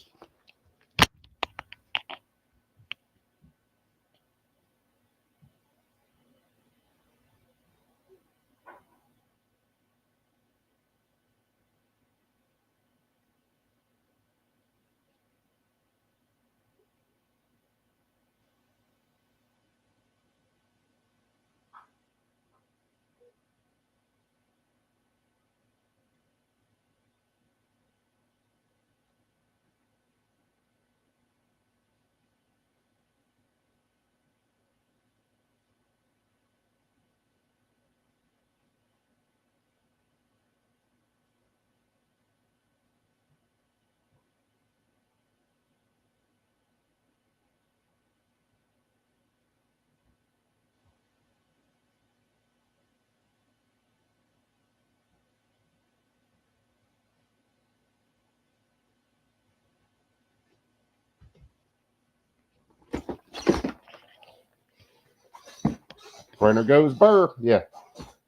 Printer goes burr. Yeah.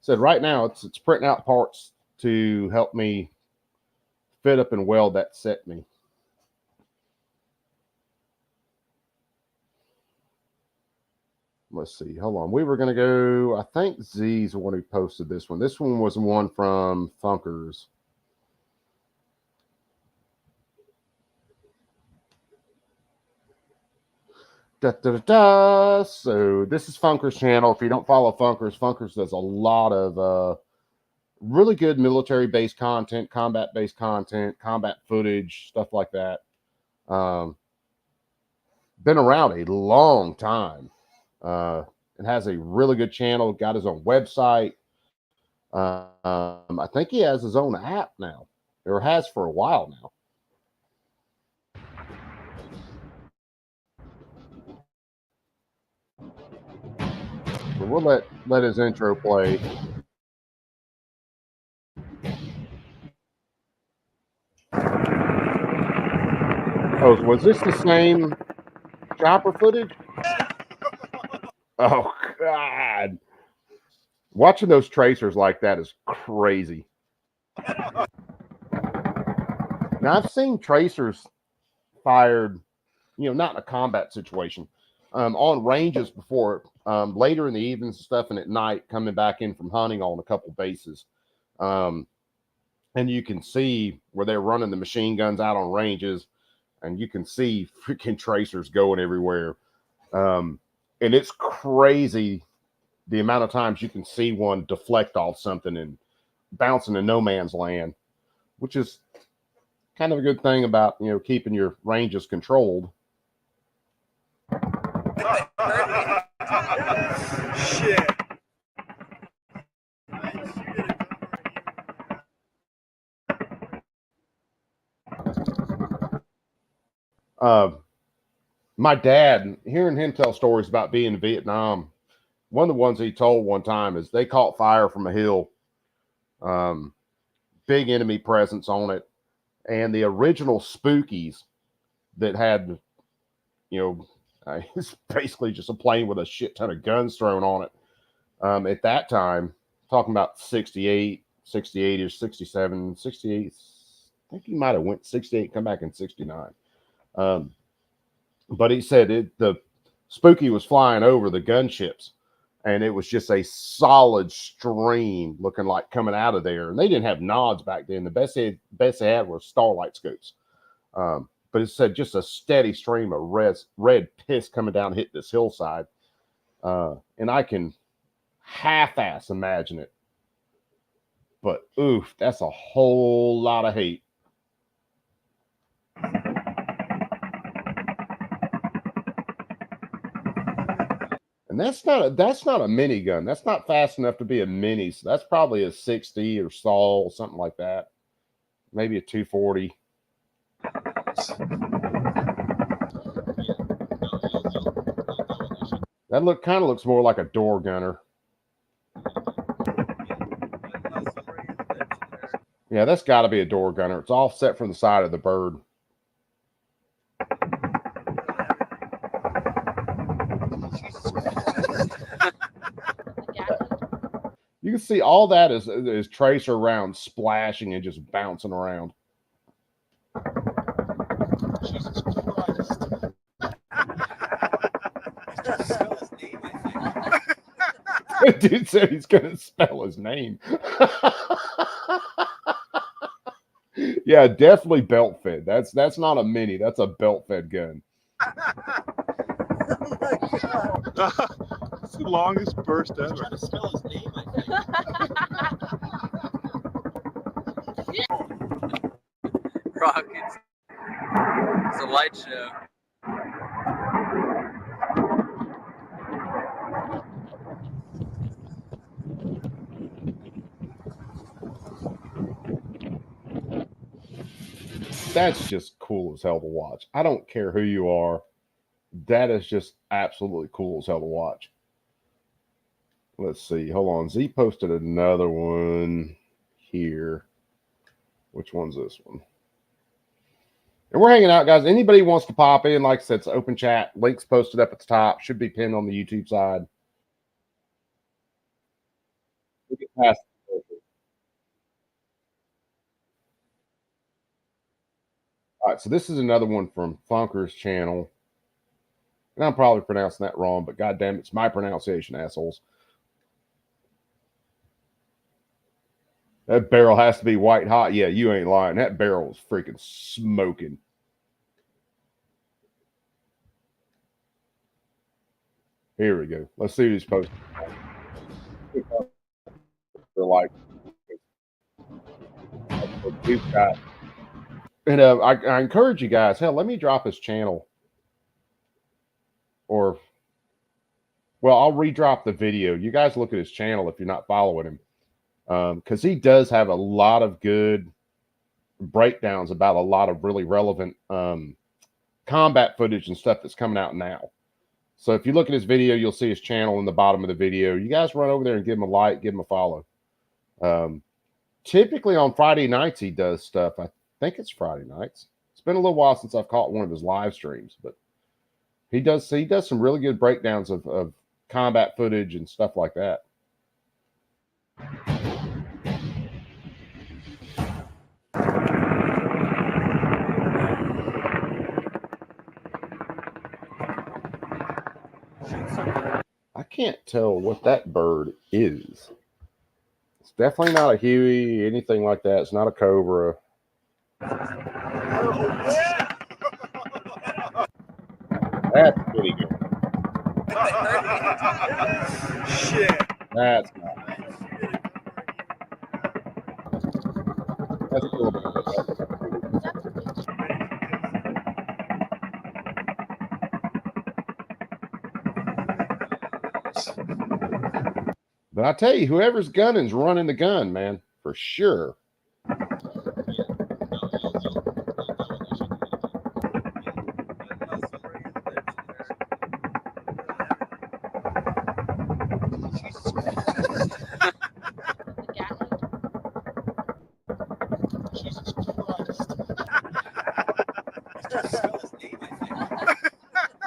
Said right now it's printing out parts to help me fit up and weld that set me. Let's see. Hold on. We were going to go. I think Z's the one who posted this one. This one was one from Funkers. Da, da, da, da. So this is Funkers' channel. If you don't follow Funkers, Funkers does a lot of really good military-based content, combat-based content, combat footage, stuff like that. Been around a long time. It has a really good channel. Got his own website. I think he has his own app now, or has for a while now. So we'll let his intro play. Oh, was this the same chopper footage? Oh God. Watching those tracers like that is crazy. Now I've seen tracers fired, not in a combat situation, on ranges before, later in the evenings and stuff, and at night coming back in from hunting on a couple bases. And you can see where they're running the machine guns out on ranges, and you can see freaking tracers going everywhere. And it's crazy the amount of times you can see one deflect off something and bounce into no man's land, which is kind of a good thing about, keeping your ranges controlled. Shit. My dad, hearing him tell stories about being in Vietnam, one of the ones he told one time is they caught fire from a hill, big enemy presence on it, and the original Spookies that had, it's basically just a plane with a shit ton of guns thrown on it. At that time, talking about 68 or 67, 68, I think he might have went 68, come back in 69. But he said the Spooky was flying over the gunships, and it was just a solid stream looking like coming out of there. And they didn't have nods back then. The best they had were starlight scopes. But it said just a steady stream of red piss coming down, hit this hillside. And I can half-ass imagine it. But oof, that's a whole lot of hate. And that's not a minigun. That's not fast enough to be a mini. So that's probably a 60 or Saul, something like that. Maybe a 240. That kind of looks more like a door gunner. Yeah, that's got to be a door gunner. It's offset from the side of the bird. You can see all that is tracer rounds splashing and just bouncing around. Jesus Christ. Dude said he's going to spell his name. Yeah, definitely belt fed. That's not a mini. That's a belt fed gun. Oh my God. It's the longest burst ever. I'm trying to spell his name, I think. Rockets. It's a light show. That's just cool as hell to watch. I don't care who you are. That is just absolutely cool as hell to watch. Let's see. Hold on. Z posted another one here. Which one's this one? And we're hanging out, guys. Anybody wants to pop in, like I said, it's open chat. Links posted up at the top. Should be pinned on the YouTube side. we get past the filter. All right, so this is another one from Funker's channel. And I'm probably pronouncing that wrong, but goddamn, it's my pronunciation, assholes. That barrel has to be white hot. Yeah, you ain't lying. That barrel is freaking smoking. Here we go. Let's see who's posting. Like, we've got, and I encourage you guys. Hell, let me drop his channel, or well, I'll redrop the video. You guys look at his channel if you're not following him, because he does have a lot of good breakdowns about a lot of really relevant combat footage and stuff that's coming out now. So if you look at his video, you'll see his channel in the bottom of the video. You guys run over there and give him a like, give him a follow. Typically on Friday nights, he does stuff. I think it's Friday nights. It's been a little while since I've caught one of his live streams, but he does some really good breakdowns of combat footage and stuff like that. I can't tell what that bird is. It's definitely not a Huey, anything like that. It's not a cobra. That's pretty good. Shit. That's not. That's a little bit better. But I tell you, whoever's gunning's running the gun, man, for sure.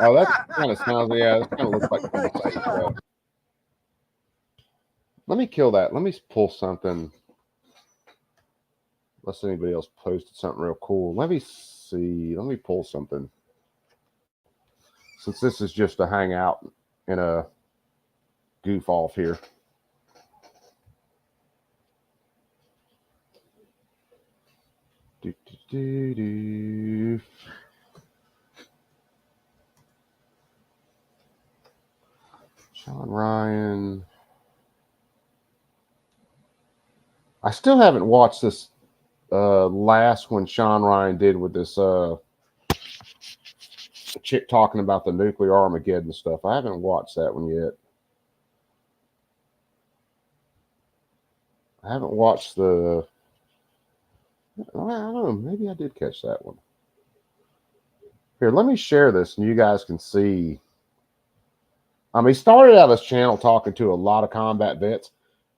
Oh, that kind of sounds, yeah, that kind of looks like something. Let me kill that. Let me pull something. Unless anybody else posted something real cool. Let me see. Let me pull something. Since this is just a hangout and a goof off here. Do, do, do, do. Sean Ryan. I still haven't watched this last one Sean Ryan did with this chick talking about the nuclear Armageddon stuff. I haven't watched that one yet. I haven't watched the. I don't know. Maybe I did catch that one. Here, let me share this and you guys can see. He started out his channel talking to a lot of combat vets.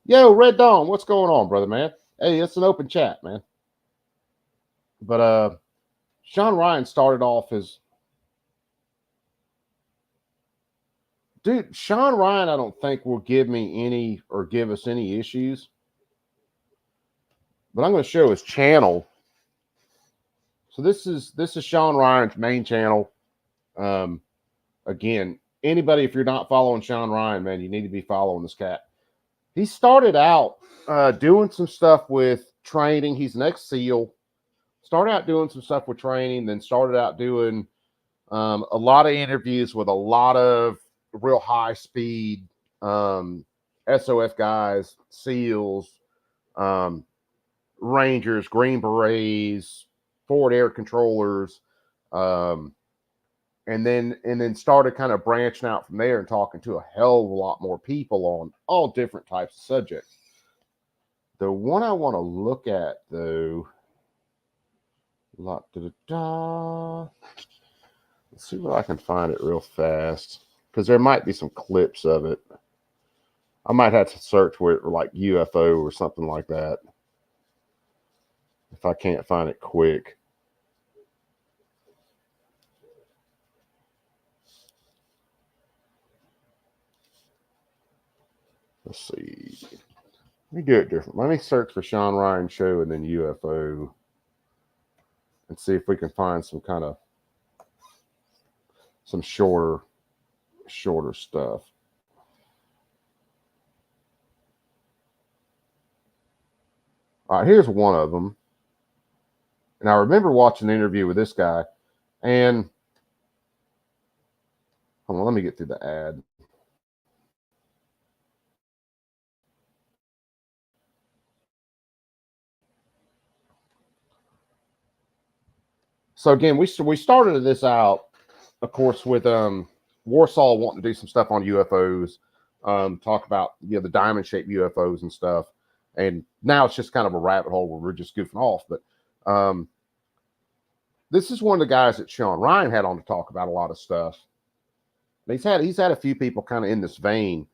Yo, Red Dawn, what's going on, brother, man? Hey, it's an open chat, man. But Sean Ryan started off his... Dude, Sean Ryan, I don't think will give me any or give us any issues. But I'm going to show his channel. So this is Sean Ryan's main channel. Again, anybody, if you're not following Sean Ryan, man, you need to be following this cat. He started out doing some stuff with training. He's an ex-SEAL. Started out doing some stuff with training, then started out doing a lot of interviews with a lot of real high-speed SOF guys, SEALs, Rangers, Green Berets, forward air controllers, and then started kind of branching out from there and talking to a hell of a lot more people on all different types of subjects. The one I want to look at, though, let's see if I can find it real fast, because there might be some clips of it. I might have to search for it like UFO or something like that if I can't find it quick. Let's see. Let me do it different. Let me search for Sean Ryan show and then UFO and see if we can find some kind of some shorter stuff. All right, here's one of them. And I remember watching an interview with this guy, and hold on, let me get through the ad. So again, we started this out, of course, with Warsaw wanting to do some stuff on UFOs, talk about the diamond-shaped UFOs and stuff. And now it's just kind of a rabbit hole where we're just goofing off. But this is one of the guys that Sean Ryan had on to talk about a lot of stuff. He's had a few people kind of in this vein,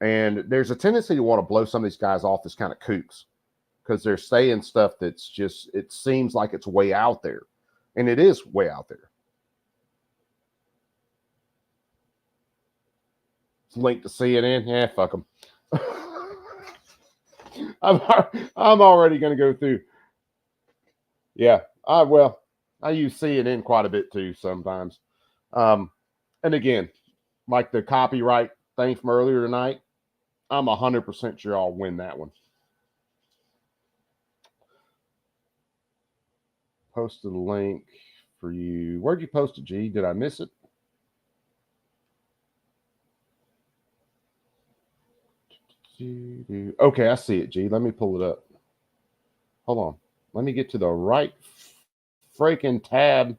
and there's a tendency to want to blow some of these guys off as kind of kooks because they're saying stuff that's just, it seems like it's way out there, and it is way out there. It's linked to CNN. Yeah, fuck them. I'm already going to go through. Yeah, I use CNN quite a bit too sometimes. And again, like the copyright thing from earlier tonight, I'm 100% sure I'll win that one. Posted a link for you. Where'd you post it, G? Did I miss it? Okay, I see it, G. Let me pull it up. Hold on. Let me get to the right freaking tab.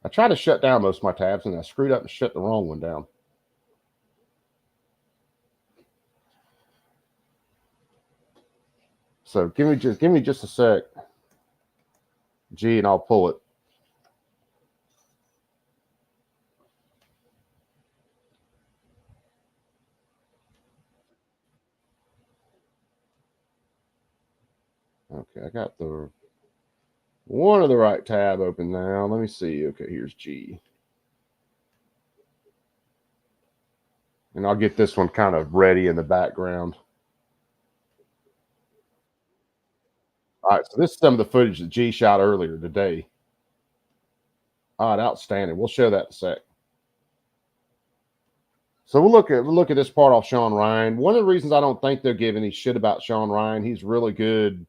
I tried to shut down most of my tabs, and I screwed up and shut the wrong one down. So give me just a sec, G, and I'll pull it. Okay, I got one of the right tab open now. Let me see. Okay, here's G. And I'll get this one kind of ready in the background. All right, so this is some of the footage that G shot earlier today. All right, outstanding. We'll show that in a sec. So we'll look at this part off Sean Ryan. One of the reasons I don't think they're giving any shit about Sean Ryan, he's really good,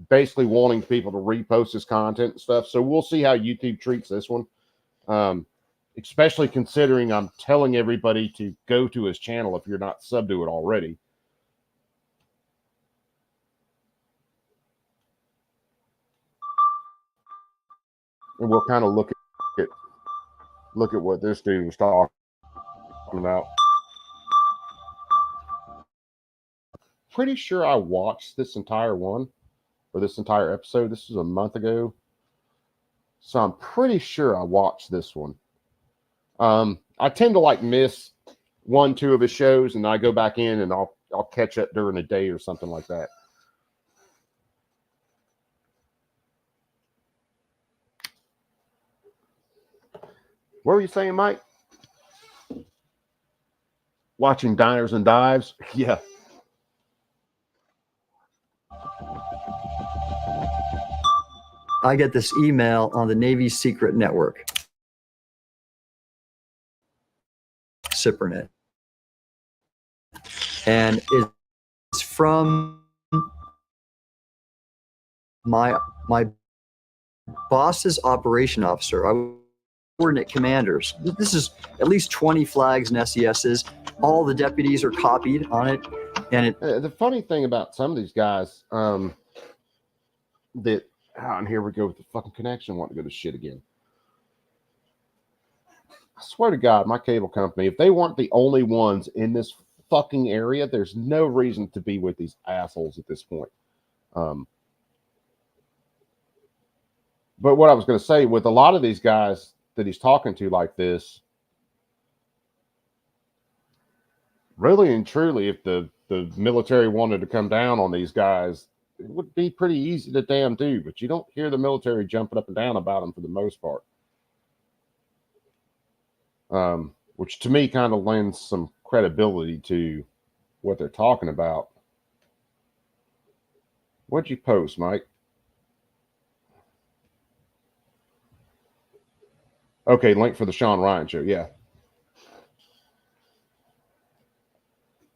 basically wanting people to repost his content and stuff. So we'll see how YouTube treats this one, especially considering I'm telling everybody to go to his channel if you're not subbed to it already. And we'll kind of look at what this dude was talking about. Pretty sure I watched this entire one, or this entire episode. This was a month ago, so I'm pretty sure I watched this one. I tend to like miss 1-2 of his shows, and I go back in and I'll catch up during the day or something like that. What were you saying, Mike? Watching Diners and Dives? Yeah. I get this email on the Navy's secret network, SIPRNet, and it's from my boss's operation officer. Coordinate commanders. This is at least 20 flags and SESs. All the deputies are copied on it, and the funny thing about some of these guys, and here we go with the fucking connection. I want to go to shit again. I swear to God, my cable company, if they weren't the only ones in this fucking area, there's no reason to be with these assholes at this point. But what I was going to say, with a lot of these guys that he's talking to like this, really and truly, if the military wanted to come down on these guys, it would be pretty easy to damn do, but you don't hear the military jumping up and down about them for the most part. Which to me kind of lends some credibility to what they're talking about. What'd you post, Mike? Okay, link for the Sean Ryan show. Yeah.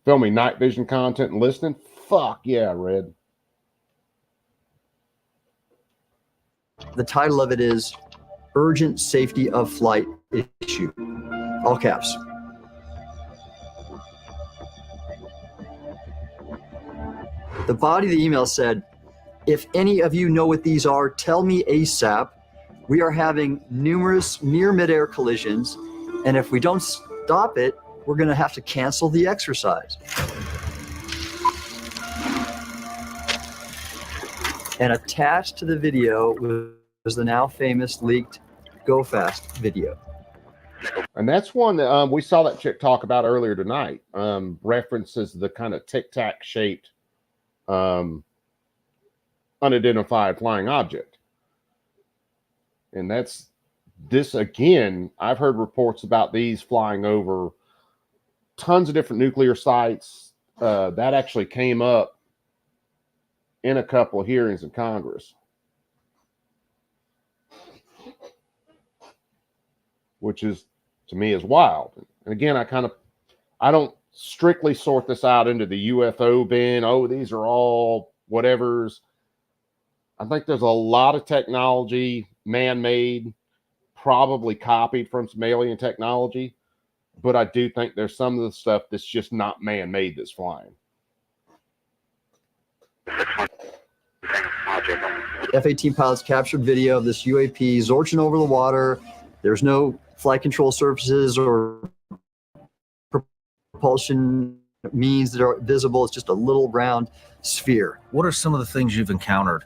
Filming night vision content and listening. Fuck yeah, Red. The title of it is Urgent Safety of Flight Issue. All caps. The body of the email said, if any of you know what these are, tell me ASAP. We are having numerous near midair collisions, and if we don't stop it, we're going to have to cancel the exercise. And attached to the video was the now famous leaked Go Fast video. And that's one that we saw that chick talk about earlier tonight. References the kind of tic-tac shaped unidentified flying object. And that's this again. I've heard reports about these flying over tons of different nuclear sites. That actually came up in a couple of hearings in Congress, which is, to me, is wild. And again, I don't strictly sort this out into the UFO bin. Oh, these are all whatevers. I think there's a lot of technology, man-made, probably copied from some alien technology. But I do think there's some of the stuff that's just not man-made that's flying. F-18 pilots captured video of this UAP zorching over the water. There's no flight control surfaces or propulsion means that are visible. It's just a little round sphere. What are some of the things you've encountered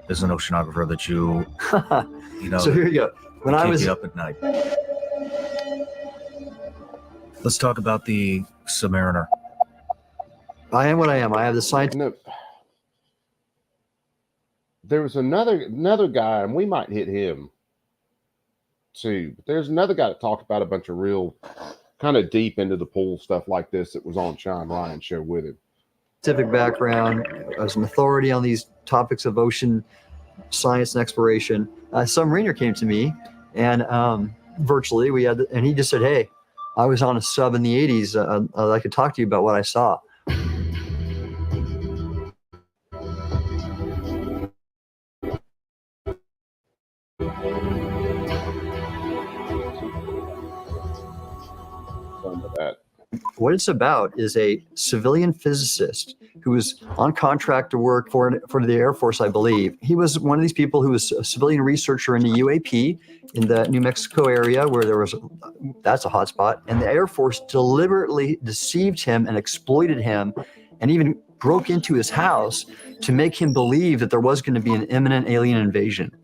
as an oceanographer that you know? So here you go. When I was up at night. Let's talk about the Submariner. I am what I am. I have the science. No. There was another guy, and we might hit him too. But there's another guy that talked about a bunch of real kind of deep into the pool stuff like this that was on Sean Ryan's show with him. Scientific background as an authority on these topics of ocean science and exploration. A submariner came to me, and virtually and he just said, "Hey, I was on a sub in the 80s. I'd like to talk to you about what I saw." What it's about is a civilian physicist who was on contract to work for the Air Force, I believe. He was one of these people who was a civilian researcher in the UAP in the New Mexico area where that's a hot spot. And the Air Force deliberately deceived him and exploited him and even broke into his house to make him believe that there was going to be an imminent alien invasion.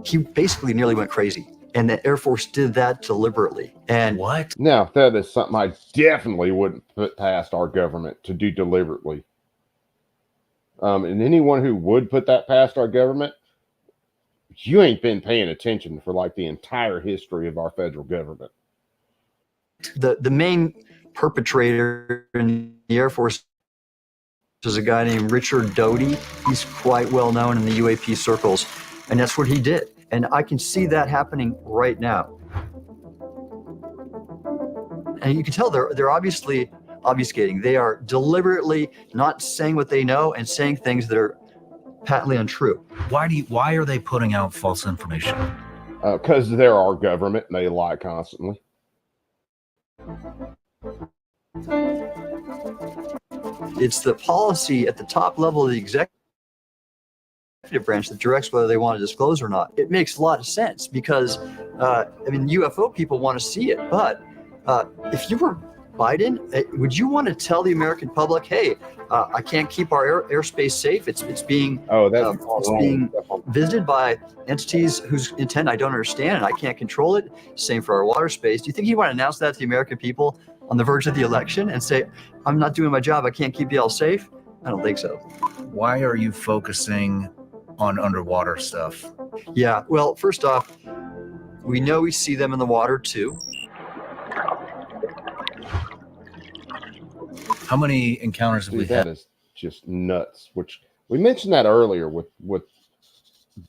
He basically nearly went crazy. And the Air Force did that deliberately. And what? Now, that is something I definitely wouldn't put past our government to do deliberately. And anyone who would put that past our government, you ain't been paying attention for like the entire history of our federal government. The main perpetrator in the Air Force is a guy named Richard Doty. He's quite well known in the UAP circles. And that's what he did. And I can see that happening right now. And you can tell they're obviously obfuscating. They are deliberately not saying what they know and saying things that are patently untrue. Why are they putting out false information? Because they're our government and they lie constantly. It's the policy at the top level of the executive branch that directs whether they want to disclose or not. It makes a lot of sense because, UFO people want to see it. But if you were Biden, would you want to tell the American public, hey, I can't keep our airspace safe. It's being being visited by entities whose intent I don't understand and I can't control it. Same for our water space. Do you think you want to announce that to the American people on the verge of the election and say, I'm not doing my job, I can't keep you all safe? I don't think so. Why are you focusing on underwater stuff? Yeah, well, first off, we know we see them in the water too. How many encounters have we That had? is just nuts. Which we mentioned that earlier with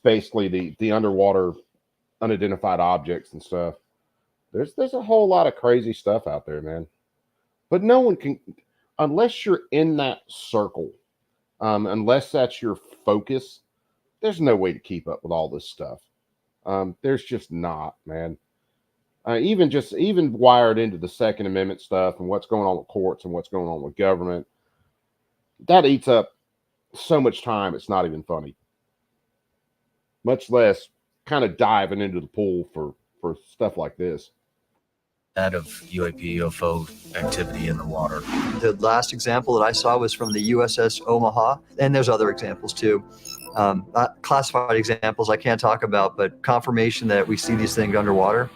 basically the underwater unidentified objects and stuff. There's a whole lot of crazy stuff out there, man. But no one can, unless you're in that circle, unless that's your focus. There's no way to keep up with all this stuff. There's just not, man. Even wired into the Second Amendment stuff and what's going on with courts and what's going on with government, that eats up so much time. It's not even funny. Much less kind of diving into the pool for stuff like this. That of UFO activity in the water. The last example that I saw was from the USS Omaha, and there's other examples too. Classified examples I can't talk about, but confirmation that we see these things underwater.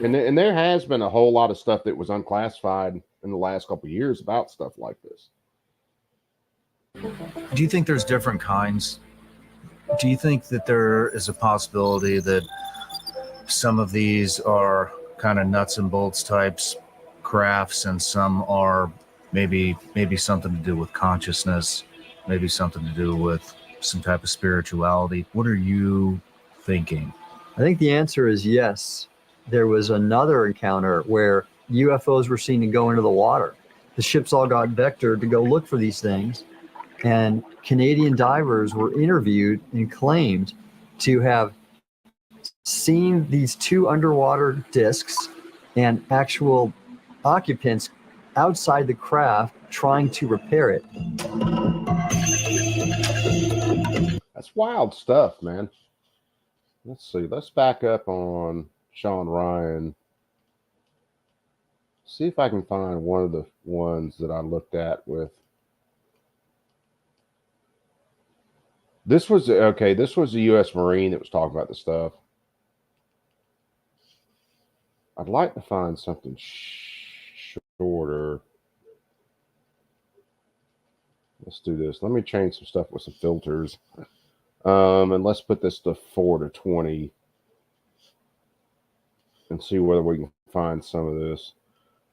And there has been a whole lot of stuff that was unclassified in the last couple of years about stuff like this. Do you think there's different kinds? Do you think that there is a possibility that some of these are kind of nuts and bolts types crafts, and some are maybe something to do with consciousness, maybe something to do with some type of spirituality? What are you thinking? I think the answer is yes. There was another encounter where UFOs were seen to go into the water. The ships all got vectored to go look for these things, and Canadian divers were interviewed and claimed to have seen these two underwater discs and actual occupants outside the craft trying to repair it. That's wild stuff, man. Let's see. Let's back up on Sean Ryan. See if I can find one of the ones that I looked at with. This was okay. This was a U.S. Marine that was talking about the stuff. I'd like to find something shorter. Let's do this. Let me change some stuff with some filters. And let's put this to 4 to 20 and see whether we can find some of this.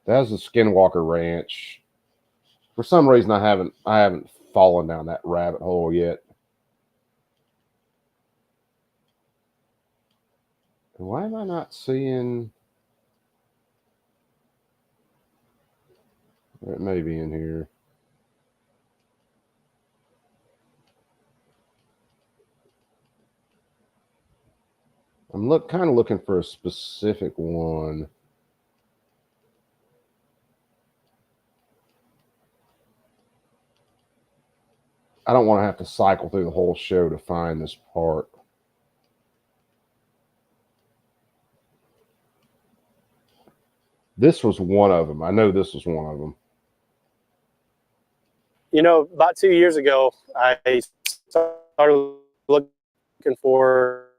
That's the Skinwalker Ranch. For some reason, I haven't fallen down that rabbit hole yet. Why am I not seeing? It may be in here. I'm kind of looking for a specific one. I don't want to have to cycle through the whole show to find this part. This was one of them. I know this was one of them. You know, about 2 years ago, I started looking for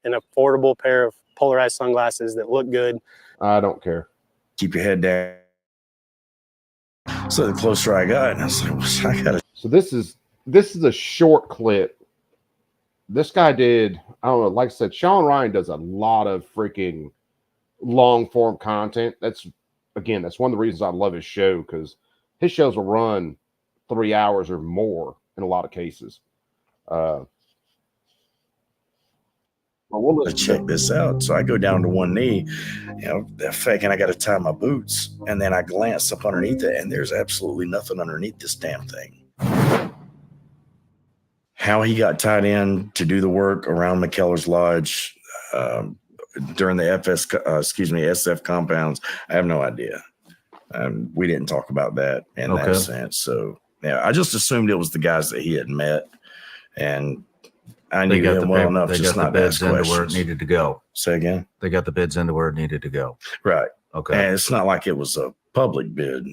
an affordable pair of polarized sunglasses that look good. I don't care. Keep your head down. So the closer I got, and I was like, well, I gotta. So this is a short clip. This guy did, I don't know, like I said, Sean Ryan does a lot of freaking long form content. That's one of the reasons I love his show, because his shows will run 3 hours or more in a lot of cases. Well, let's check this out. So I go down to one knee, and I got to tie my boots, and then I glance up underneath it, and there's absolutely nothing underneath this damn thing. How he got tied in to do the work around McKellar's Lodge during the SF compounds, I have no idea. We didn't talk about that in that sense. So yeah, I just assumed it was the guys that he had met, and I knew him well enough just not to ask questions. Into where it needed to go. Say again? They got the bids into where it needed to go. Right. Okay. And it's not like it was a public bid.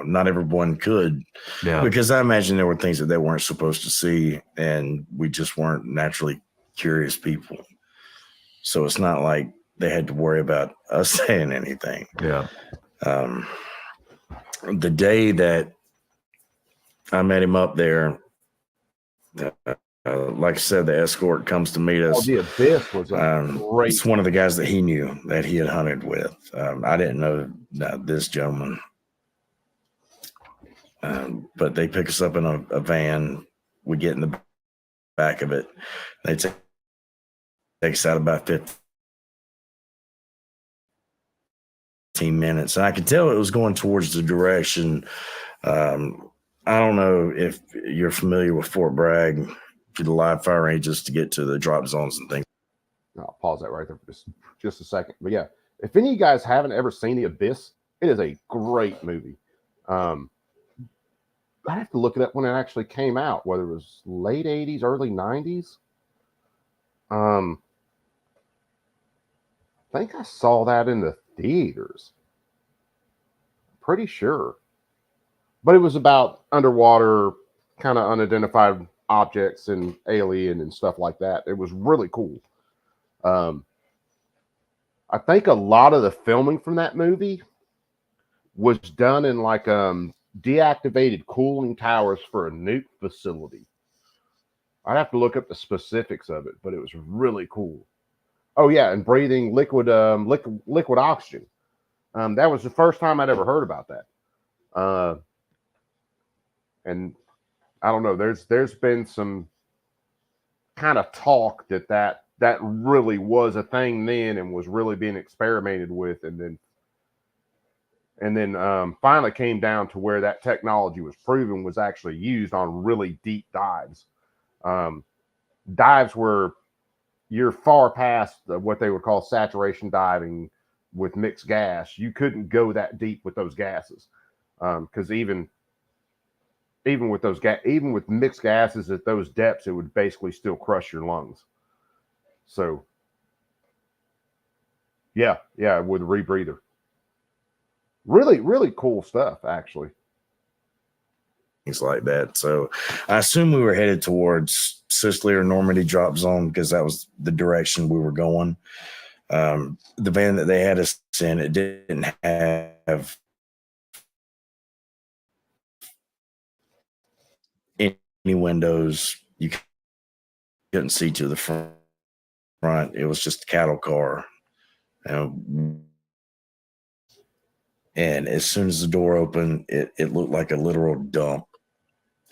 Not everyone could. Yeah. Because I imagine there were things that they weren't supposed to see, and we just weren't naturally curious people. So it's not like they had to worry about us saying anything. Yeah. The day that I met him up there, like I said, the escort comes to meet us. Oh, the Abyss was great. It's one of the guys that he knew that he had hunted with. I didn't know this gentleman, but they pick us up in a van. We get in the back of it. They take us out about 15 minutes, and I could tell it was going towards the direction. I don't know if you're familiar with Fort Bragg, to the live fire ranges to get to the drop zones and things. I'll pause that right there for just a second. But yeah, if any of you guys haven't ever seen The Abyss, it is a great movie. I have to look it up when it actually came out, whether it was late 80s, early 90s. I think I saw that in the theaters. Pretty sure. But it was about underwater, kind of unidentified objects and alien and stuff like that. It was really cool. I think a lot of the filming from that movie was done in like deactivated cooling towers for a nuke facility. I'd have to look up the specifics of it, but it was really cool. Oh yeah, and breathing liquid oxygen. That was the first time I'd ever heard about that. And I don't know. There's been some kind of talk that really was a thing then and was really being experimented with, and then finally came down to where that technology was proven was actually used on really deep dives. Dives where you're far past what they would call saturation diving with mixed gas. You couldn't go that deep with those gases, because even with mixed gases at those depths, it would basically still crush your lungs. So yeah, with a rebreather. Really, really cool stuff, actually. Things like that. So I assume we were headed towards Sicily or Normandy drop zone because that was the direction we were going. The van that they had us in, it didn't have any windows. You couldn't see to the front. It was just a cattle car. And as soon as the door opened, it looked like a literal dump.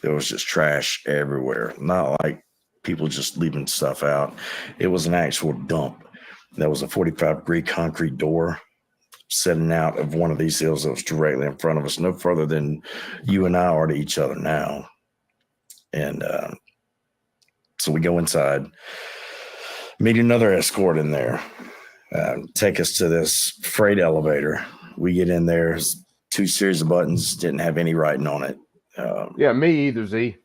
There was just trash everywhere. Not like people just leaving stuff out. It was an actual dump. There was a 45-degree concrete door setting out of one of these hills that was directly in front of us, no further than you and I are to each other now. And so we go inside, meet another escort in there, take us to this freight elevator. We get in there, 2 series of buttons, didn't have any writing on it. Yeah, me either, Z.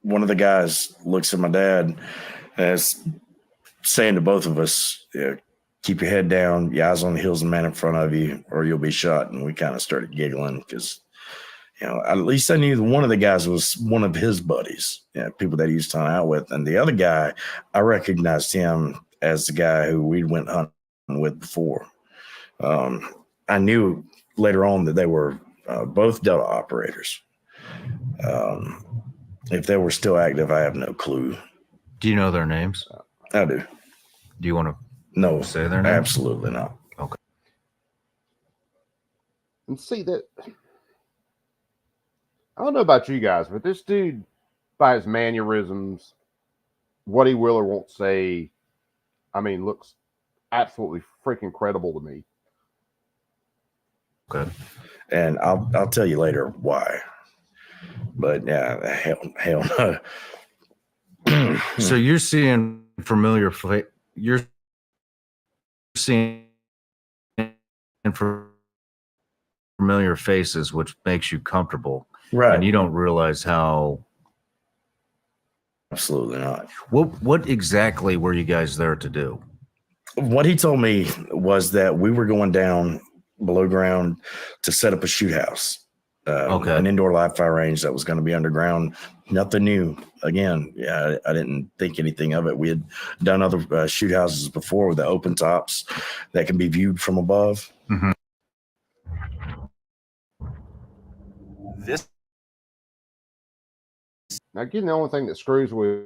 One of the guys looks at my dad as saying to both of us, keep your head down, your eyes on the heels of the man in front of you, or you'll be shot. And we kind of started giggling because, at least I knew one of the guys was one of his buddies, people that he used to hang out with. And the other guy, I recognized him as the guy who we went hunting with before. I knew later on that they were both Delta operators. If they were still active, I have no clue. Do you know their names? I do. Do you want to say their names? Absolutely not. Okay. And see that, I don't know about you guys, but this dude, by his mannerisms, what he will or won't say, I mean, looks absolutely freaking credible to me. Okay. And I'll tell you later why. But yeah, hell no. So you're seeing familiar familiar faces, which makes you comfortable, right? And you don't realize how. Absolutely not. What exactly were you guys there to do? What he told me was that we were going down below ground to set up a shoot house. An indoor live fire range that was going to be underground. Nothing new. Again, I didn't think anything of it. We had done other shoot houses before with the open tops that can be viewed from above. Mm-hmm. Now, again, the only thing that screws with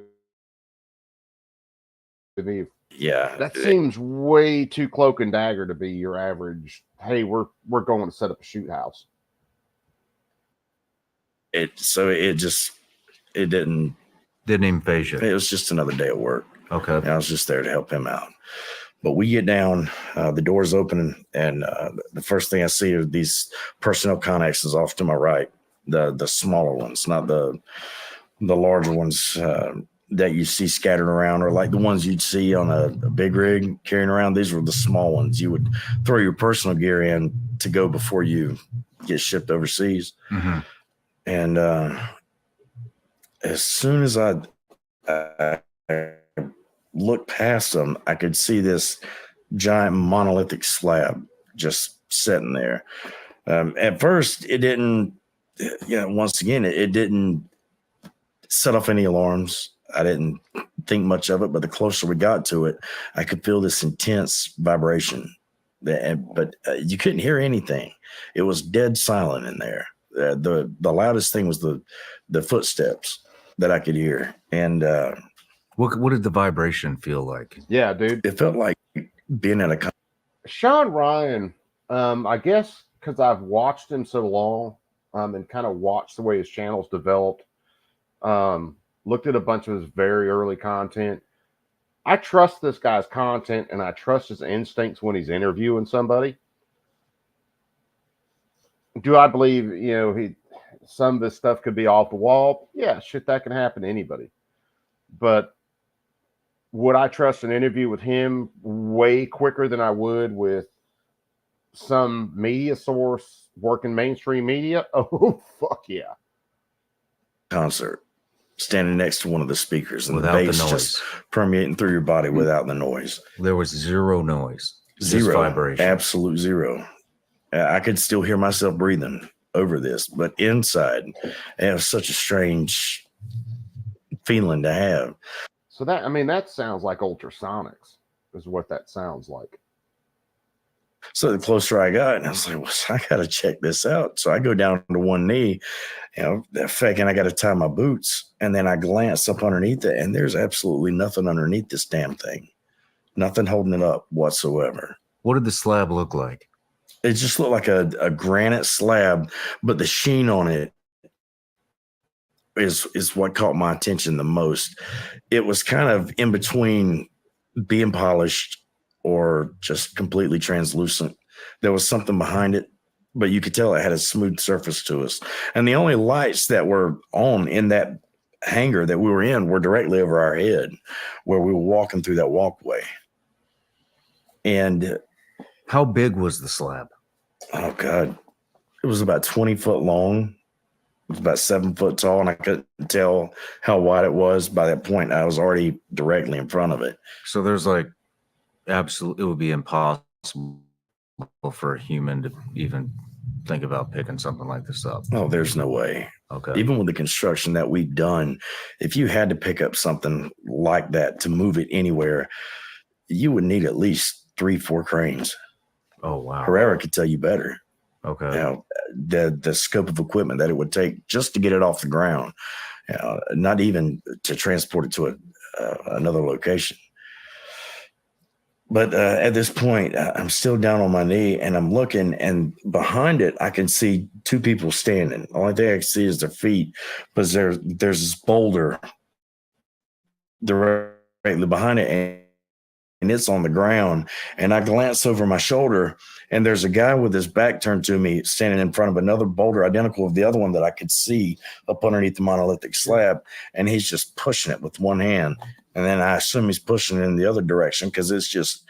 to me. Yeah, That seems way too cloak and dagger to be your average. Hey, we're going to set up a shoot house. It didn't even phase you. It was just another day at work. Okay. And I was just there to help him out. But we get down, the doors open, and the first thing I see are these personnel connexes off to my right, the smaller ones, not the larger ones that you see scattered around, or like the ones you'd see on a big rig carrying around. These were the small ones you would throw your personal gear in to go before you get shipped overseas. Mm-hmm. And as soon as I looked past them, I could see this giant monolithic slab just sitting there. At first, it didn't, once again, it didn't set off any alarms. I didn't think much of it, but the closer we got to it, I could feel this intense vibration. But you couldn't hear anything. It was dead silent in there. The loudest thing was the footsteps that I could hear. And what did the vibration feel like? Yeah, dude. It felt like being in a... Sean Ryan, I guess because I've watched him so long and kind of watched the way his channel's developed, looked at a bunch of his very early content. I trust this guy's content, and I trust his instincts when he's interviewing somebody. Do I believe, some of this stuff could be off the wall? Yeah, shit, that can happen to anybody. But would I trust an interview with him way quicker than I would with some media source working mainstream media? Oh, fuck yeah. Concert, standing next to one of the speakers, and Without the the bass noise. just permeating through your body without the noise. There was zero noise. Zero. Just vibration. Absolute zero. I could still hear myself breathing over this, but inside, it was such a strange feeling to have. So that sounds like ultrasonics is what that sounds like. So the closer I got, and I was like, well, I got to check this out. So I go down to one knee, thinking I got to tie my boots. And then I glance up underneath it, and there's absolutely nothing underneath this damn thing. Nothing holding it up whatsoever. What did the slab look like? It just looked like a granite slab, but the sheen on it is what caught my attention the most. It was kind of in between being polished or just completely translucent. There was something behind it, but you could tell it had a smooth surface to us. And the only lights that were on in that hangar that we were in were directly over our head where we were walking through that walkway. And how big was the slab? Oh, God. It was about 20 foot long. It was about 7 foot tall, and I couldn't tell how wide it was. By that point, I was already directly in front of it. So there's it would be impossible for a human to even think about picking something like this up. Oh, there's no way. Okay. Even with the construction that we've done, if you had to pick up something like that to move it anywhere, you would need at least 3-4 cranes. Oh, wow. Herrera could tell you better. Okay. The scope of equipment that it would take just to get it off the ground, not even to transport it to another location. But at this point, I'm still down on my knee, and I'm looking, and behind it, I can see 2 people standing. The only thing I can see is their feet, but there's this boulder directly behind it, and it's on the ground. And I glance over my shoulder, and there's a guy with his back turned to me standing in front of another boulder identical of the other one that I could see up underneath the monolithic slab. And he's just pushing it with one hand. And then I assume he's pushing it in the other direction because it's just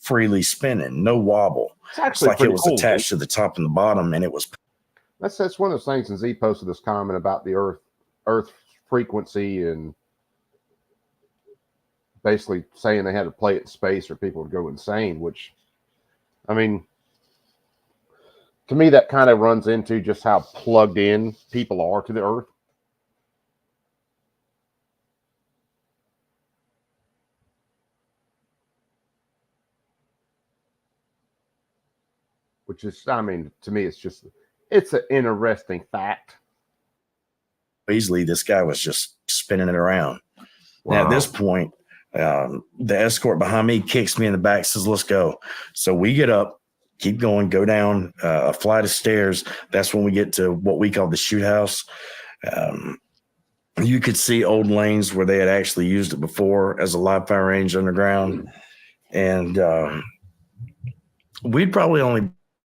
freely spinning, no wobble. It's like it was attached to the top and the bottom, and it was. That's one of those things. And Z posted this comment about the Earth frequency, and basically saying they had to play it in space or people would go insane, which, I mean, to me, that kind of runs into just how plugged in people are to the Earth. Which is, I mean, to me, it's an interesting fact. Easily, this guy was just spinning it around. Wow. Now, at this point, the escort behind me kicks me in the back, says, let's go. So we get up, keep going, go down a flight of stairs. That's when we get to what we call the shoot house. You could see old lanes where they had actually used it before as a live fire range underground. And we'd probably only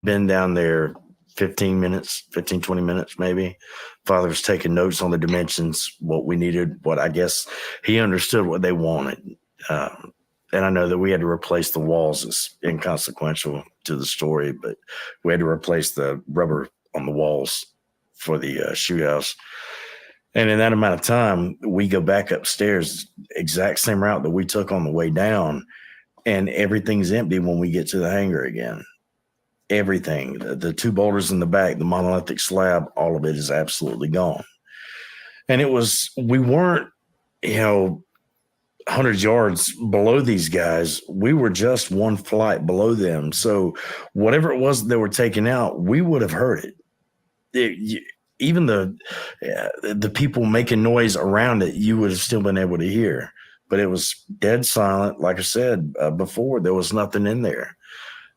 been down there 15 minutes, 15, 20 minutes, maybe. Father was taking notes on the dimensions, what we needed, what I guess he understood what they wanted. And I know that we had to replace the walls. It's inconsequential to the story, but we had to replace the rubber on the walls for the shoot house. And in that amount of time, we go back upstairs, exact same route that we took on the way down, and everything's empty when we get to the hangar again. Everything, the two boulders in the back, the monolithic slab, all of it is absolutely gone. And we weren't, 100 yards below these guys. We were just one flight below them. So whatever it was they were taking out, we would have heard it. Even the people making noise around it, you would have still been able to hear. But it was dead silent. Like I said before, there was nothing in there.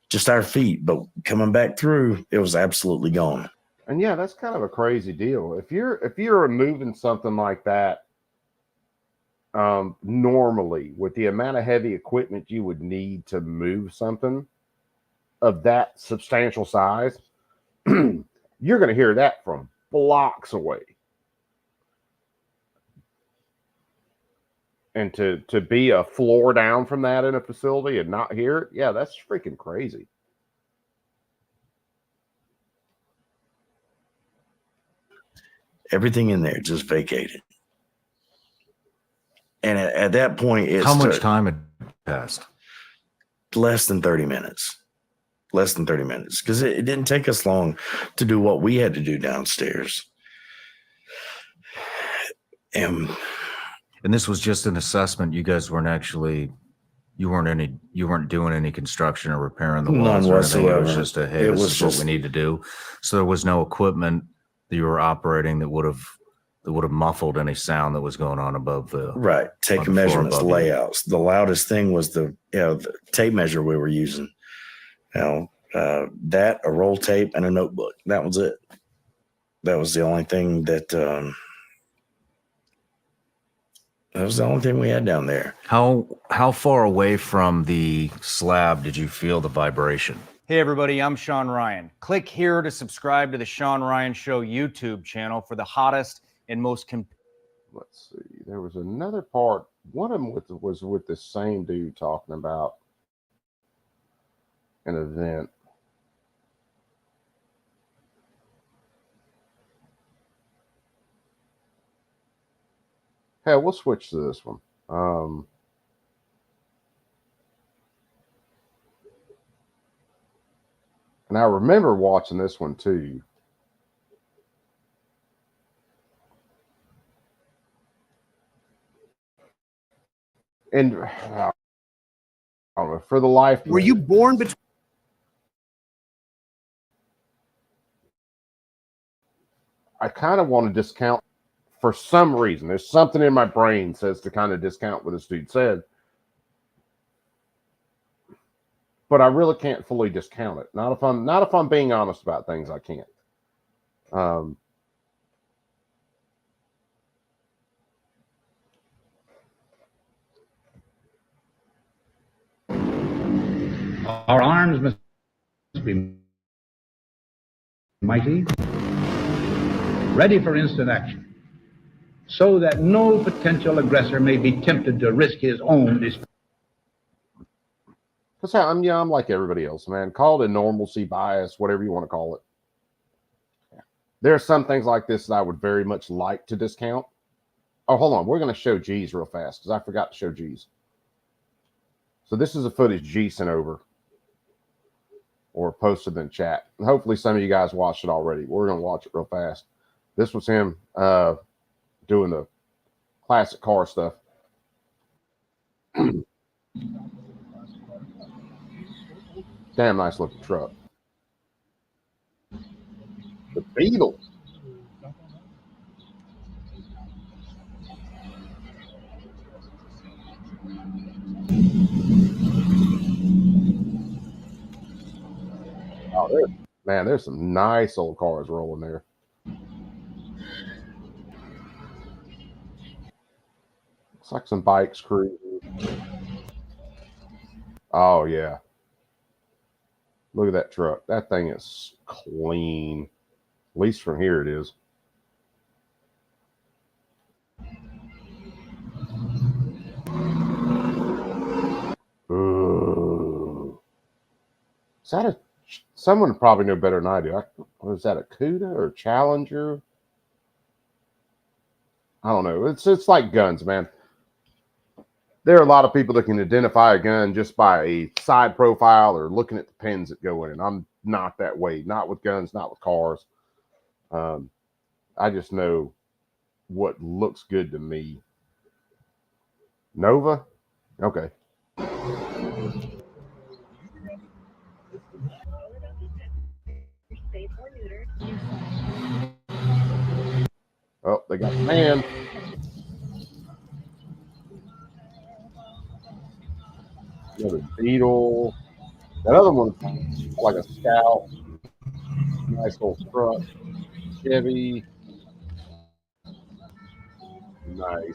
Just our feet, but coming back through, it was absolutely gone. And yeah, that's kind of a crazy deal. If you're removing something like that, normally with the amount of heavy equipment you would need to move something of that substantial size, you're going to hear that from blocks away. And to be a floor down from that in a facility and not hear it, yeah, that's freaking crazy. Everything in there just vacated. And at that point, how much time had passed? Less than 30 minutes. Less than 30 minutes. Because it didn't take us long to do what we had to do downstairs. And this was just an assessment. You guys weren't actually, you weren't doing any construction or repairing the walls. None whatsoever. It was just this is what we need to do. So there was no equipment that you were operating that would have muffled any sound that was going on above the right. Taking measurements, layouts. The loudest thing was the tape measure we were using. That, a roll tape, and a notebook. That was it. That was the only thing that was the only thing we had down there. How far away from the slab did you feel the vibration? Hey everybody, I'm Sean Ryan. Click here to subscribe to the Sean Ryan Show YouTube channel for the hottest and most let's see. There was another part. One of them was with the same dude talking about an event. Hey, we'll switch to this one. And I remember watching this one too. And I don't know, for the life. Were you born between? I kind of want to discount for some reason. There's something in my brain says to kind of discount what this dude said. But I really can't fully discount it. Not if I'm being honest about things. I can't. Our arms must be mighty, ready for instant action, so that no potential aggressor may be tempted to risk his own destruction. Because I'm like everybody else, man. Call it a normalcy bias, whatever you want to call it. There are some things like this that I would very much like to discount. Oh, hold on. We're going to show G's real fast because I forgot to show G's. So this is the footage G sent over or posted in chat. And hopefully some of you guys watched it already. We're going to watch it real fast. This was him doing the classic car stuff. Damn nice looking truck. The Beatles. Oh, man, there's some nice old cars rolling there. Looks like some bikes cruising. Oh, yeah. Look at that truck. That thing is clean. At least from here it is. Ooh. Is that someone probably know better than I do. Was that a CUDA or Challenger? I don't know. It's like guns, man. There are a lot of people that can identify a gun just by a side profile or looking at the pins that go in it. I'm not that way. Not with guns, not with cars. I just know what looks good to me. Nova? Okay. Oh, they got the man. Another Beetle. That other one's like a Scout. Nice little truck. Chevy. Nice.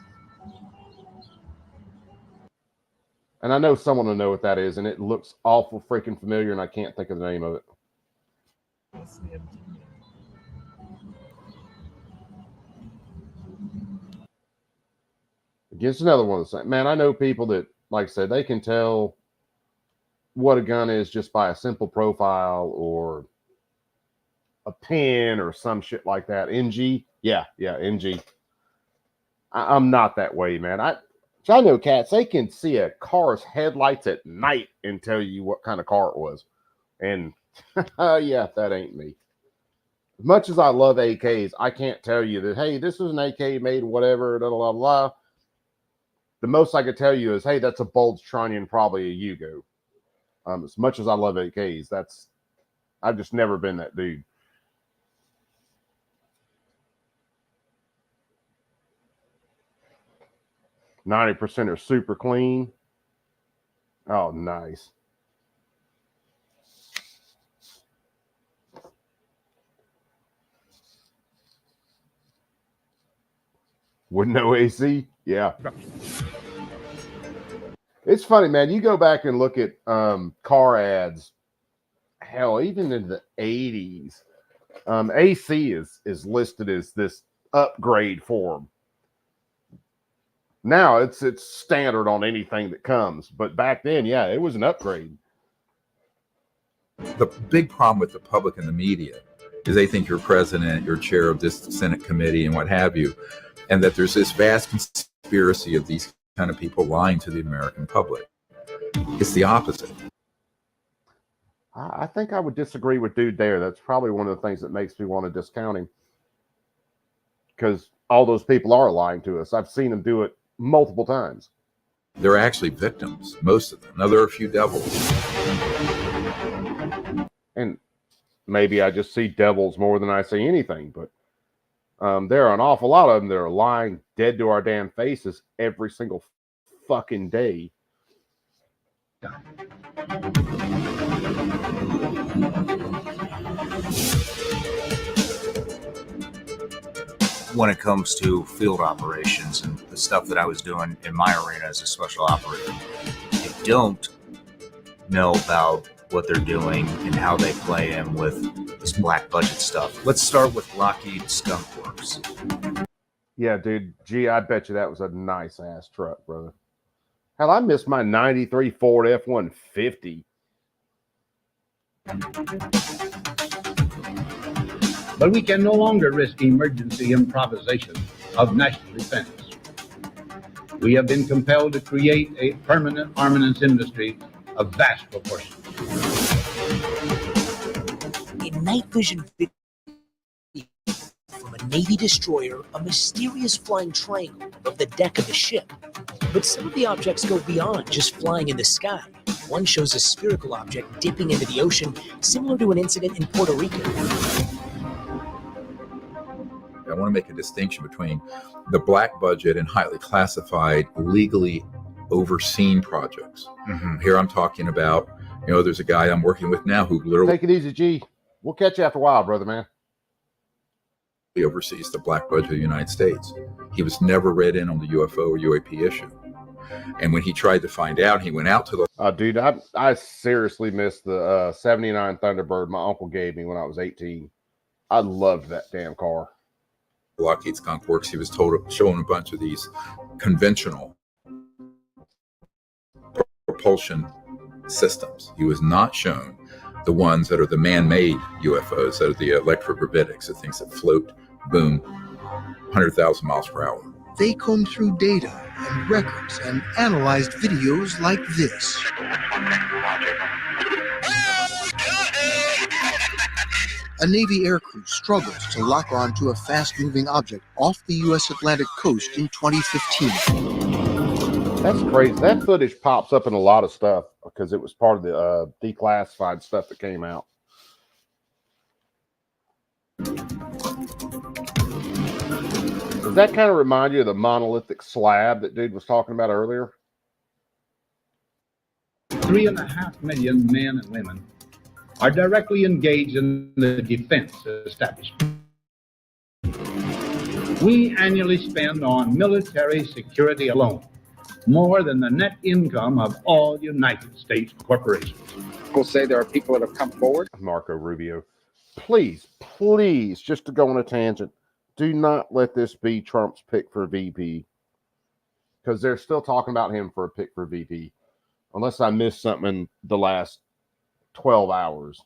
And I know someone will know what that is, and it looks awful freaking familiar, and I can't think of the name of it. Against another one of the same. Man, I know people that, like I said, they can tell what a gun is just by a simple profile or a pin or some shit like that. NG? Yeah, NG. I'm not that way, man. I know cats, they can see a car's headlights at night and tell you what kind of car it was. And yeah, that ain't me. As much as I love AKs, I can't tell you that, hey, this was an AK made whatever, blah, blah, blah. The most I could tell you is, hey, that's a Bulge Tronian, probably a Yugo. As much as I love AKs, I've just never been that dude. %90 are super clean. Oh, nice. With no AC? Yeah. It's funny, man. You go back and look at car ads. Hell, even in the 80s, AC is listed as this upgrade for them. Now it's standard on anything that comes, but back then, yeah, it was an upgrade. The big problem with the public and the media is they think you're president, you're chair of this Senate committee, and what have you, and that there's this vast conspiracy of these kind of people lying to the American public. It's the opposite. I think I would disagree with dude there. That's probably one of the things that makes me want to discount him, because all those people are lying to us. I've seen them do it multiple times. They're actually victims, most of them. Now, there are a few devils. And maybe I just see devils more than I see anything, but there are an awful lot of them that are lying dead to our damn faces every single fucking day. When it comes to field operations and the stuff that I was doing in my arena as a special operator, I don't know about what they're doing and how they play in with this black budget stuff. Let's start with Lockheed Skunk Works. Yeah, dude. Gee, I bet you that was a nice ass truck, brother. Hell, I missed my 93 Ford F-150. But we can no longer risk emergency improvisation of national defense. We have been compelled to create a permanent armaments industry of vast proportions. A night vision video from a Navy destroyer, a mysterious flying triangle above the deck of the ship. But some of the objects go beyond just flying in the sky. One shows a spherical object dipping into the ocean, similar to an incident in Puerto Rico. I want to make a distinction between the black budget and highly classified, legally overseen projects. Here I'm talking about, there's a guy I'm working with now who literally Take it easy, G. We'll catch you after a while, brother, man. oversees the black budget of the United States. He was never read in on the UFO or UAP issue. And when he tried to find out, he went out to the... Dude, I seriously missed the 79 Thunderbird my uncle gave me when I was 18. I loved that damn car. Lockheed Skunk Works. He was showing a bunch of these conventional propulsion systems. He was not shown the ones that are the man-made UFOs, that are the electrogravitics, the things that float, boom, 100,000 miles per hour. They combed through data and records and analyzed videos like this. A Navy aircrew struggled to lock on to a fast-moving object off the U.S. Atlantic coast in 2015. That's crazy. That footage pops up in a lot of stuff because it was part of the declassified stuff that came out. Does that kind of remind you of the monolithic slab that dude was talking about earlier? 3.5 million men and women are directly engaged in the defense establishment. We annually spend on military security alone more than the net income of all United States corporations. People say there are people that have come forward. Marco Rubio, please, just to go on a tangent, do not let this be Trump's pick for VP, because they're still talking about him for a pick for VP, unless I missed something in the last 12 hours.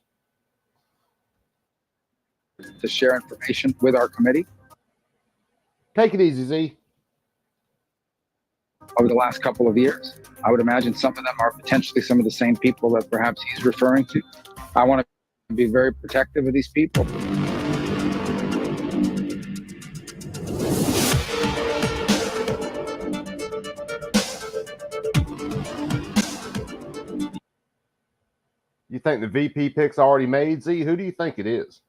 To share information with our committee. Take it easy, Z. Over the last couple of years, I would imagine some of them are potentially some of the same people that perhaps he's referring to. I want to be very protective of these people. You think the VP pick's already made, Z? Who do you think it is?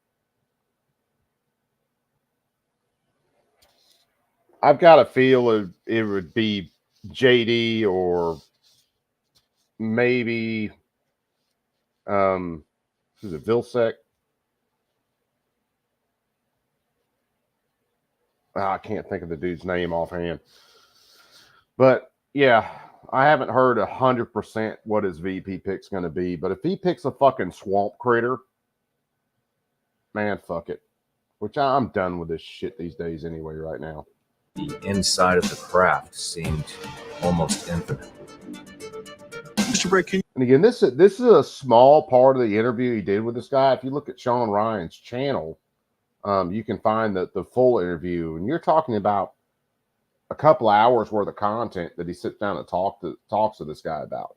I've got a feel it would be JD or maybe who's it, Vilsack? I can't think of the dude's name offhand. But yeah, I haven't heard 100% what his VP pick's going to be. But if he picks a fucking swamp critter, man, fuck it. Which I'm done with this shit these days anyway right now. The inside of the craft seemed almost infinite. Mr. Brett, and again, this is a small part of the interview he did with this guy. If you look at Sean Ryan's channel, you can find the full interview, and you're talking about a couple hours worth of content that he sits down and talks to this guy about.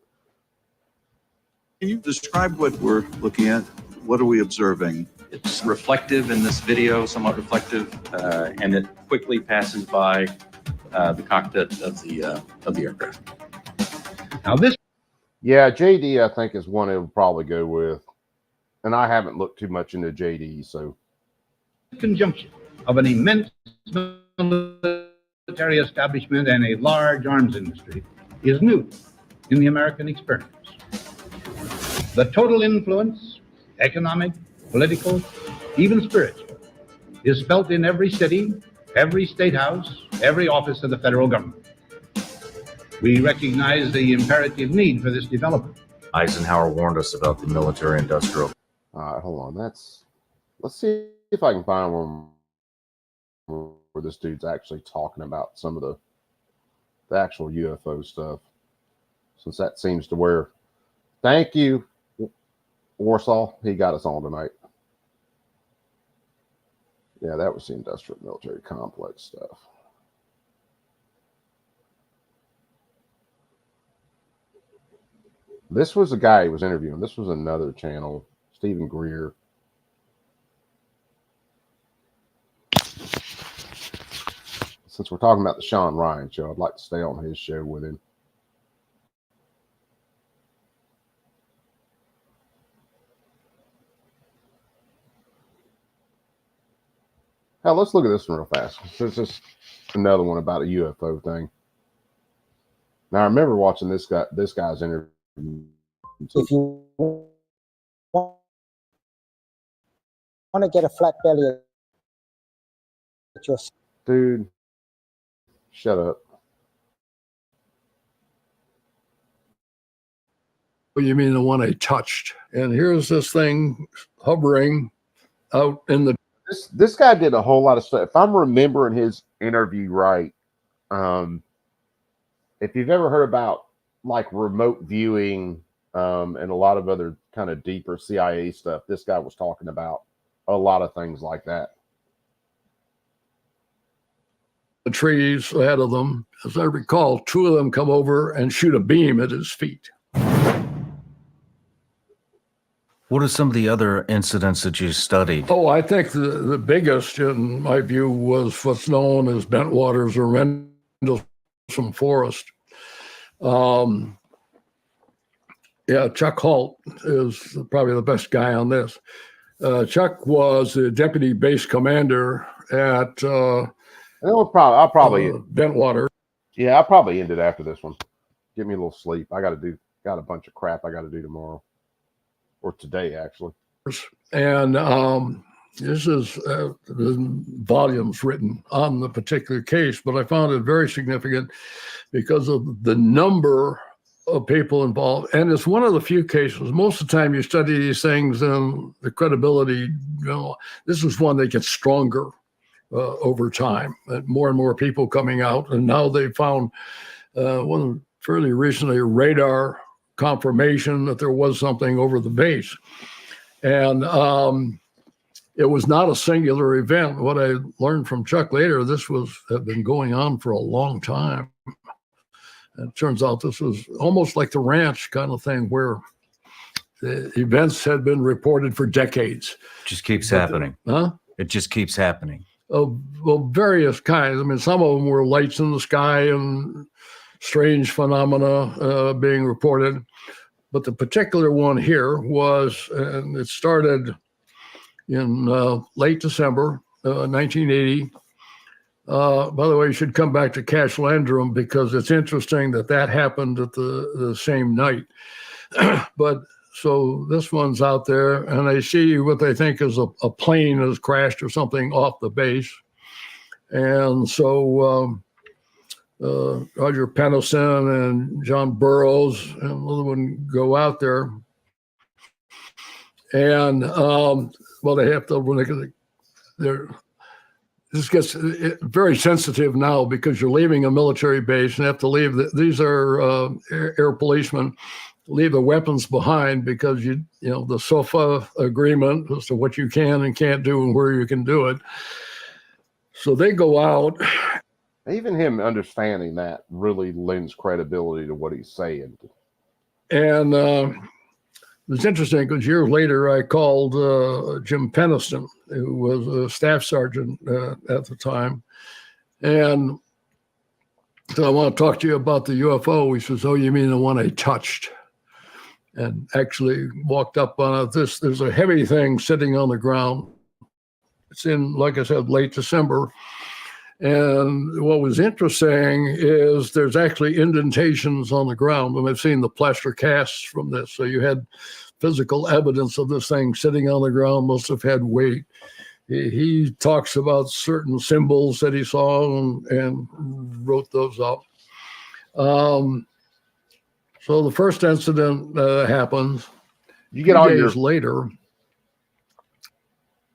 Can you describe what we're looking at? What are we observing? It's reflective in this video, somewhat reflective, and it quickly passes by the cockpit of the aircraft. Now this, yeah, JD I think is one it would probably go with, and I haven't looked too much into JD, so conjunction of an immense military establishment and a large arms industry is new in the American experience. The total influence, economic, political, even spiritual, is felt in every city, every state house, every office of the federal government. We recognize the imperative need for this development. Eisenhower warned us about the military-industrial. All right, hold on. Let's see if I can find one where this dude's actually talking about some of the actual UFO stuff, since that seems to where. Thank you, Warsaw. He got us on tonight. Yeah, that was the industrial military complex stuff. This was the guy he was interviewing. This was another channel, Stephen Greer. Since we're talking about the Sean Ryan show, I'd like to stay on his show with him. Hell, let's look at this one real fast. This is another one about a UFO thing. Now I remember watching this guy's interview. If you want to get a flat belly at your dude, shut up. You mean the one I touched? And here's this thing hovering out in the. This guy did a whole lot of stuff. If I'm remembering his interview right, if you've ever heard about like remote viewing and a lot of other kind of deeper CIA stuff, this guy was talking about a lot of things like that. The trees ahead of them, as I recall, two of them come over and shoot a beam at his feet. What are some of the other incidents that you studied? Oh, I think the biggest, in my view, was what's known as Bentwaters or Rendlesham Forest. Yeah, Chuck Holt is probably the best guy on this. Chuck was the deputy base commander at I'll probably Bentwater. Yeah, I'll probably end it after this one. Give me a little sleep. I got a bunch of crap I got to do tomorrow. Or today, actually. And this is volumes written on the particular case, but I found it very significant because of the number of people involved. And it's one of the few cases, most of the time you study these things and the credibility, this is one that gets stronger over time. More and more people coming out. And now they found one fairly recently radar confirmation that there was something over the base. And it was not a singular event. What I learned from Chuck later, this had been going on for a long time. And it turns out this was almost like the ranch kind of thing where the events had been reported for decades. It just keeps happening. It just keeps happening. Of various kinds. I mean, some of them were lights in the sky and strange phenomena being reported. But the particular one here was, and it started in late December 1980. By the way, you should come back to Cash Landrum because it's interesting that happened at the same night. But so this one's out there, and they see what they think is a plane has crashed or something off the base. And so Roger Pennison and John Burroughs and another one go out there. And, well, they have to, this gets very sensitive now because you're leaving a military base and have to leave. These are air policemen. Leave the weapons behind because the SOFA agreement as to what you can and can't do and where you can do it. So they go out. Even him understanding that really lends credibility to what he's saying. And it was interesting because years later I called Jim Pennison, who was a staff sergeant at the time. And so I want to talk to you about the UFO. He says, "Oh, you mean the one I touched?" And actually walked up on it. There's a heavy thing sitting on the ground. It's in, like I said, late December. And what was interesting is there's actually indentations on the ground. And I've seen the plaster casts from this. So you had physical evidence of this thing sitting on the ground, must have had weight. He talks about certain symbols that he saw and wrote those up. So the first incident happens. You get all days later.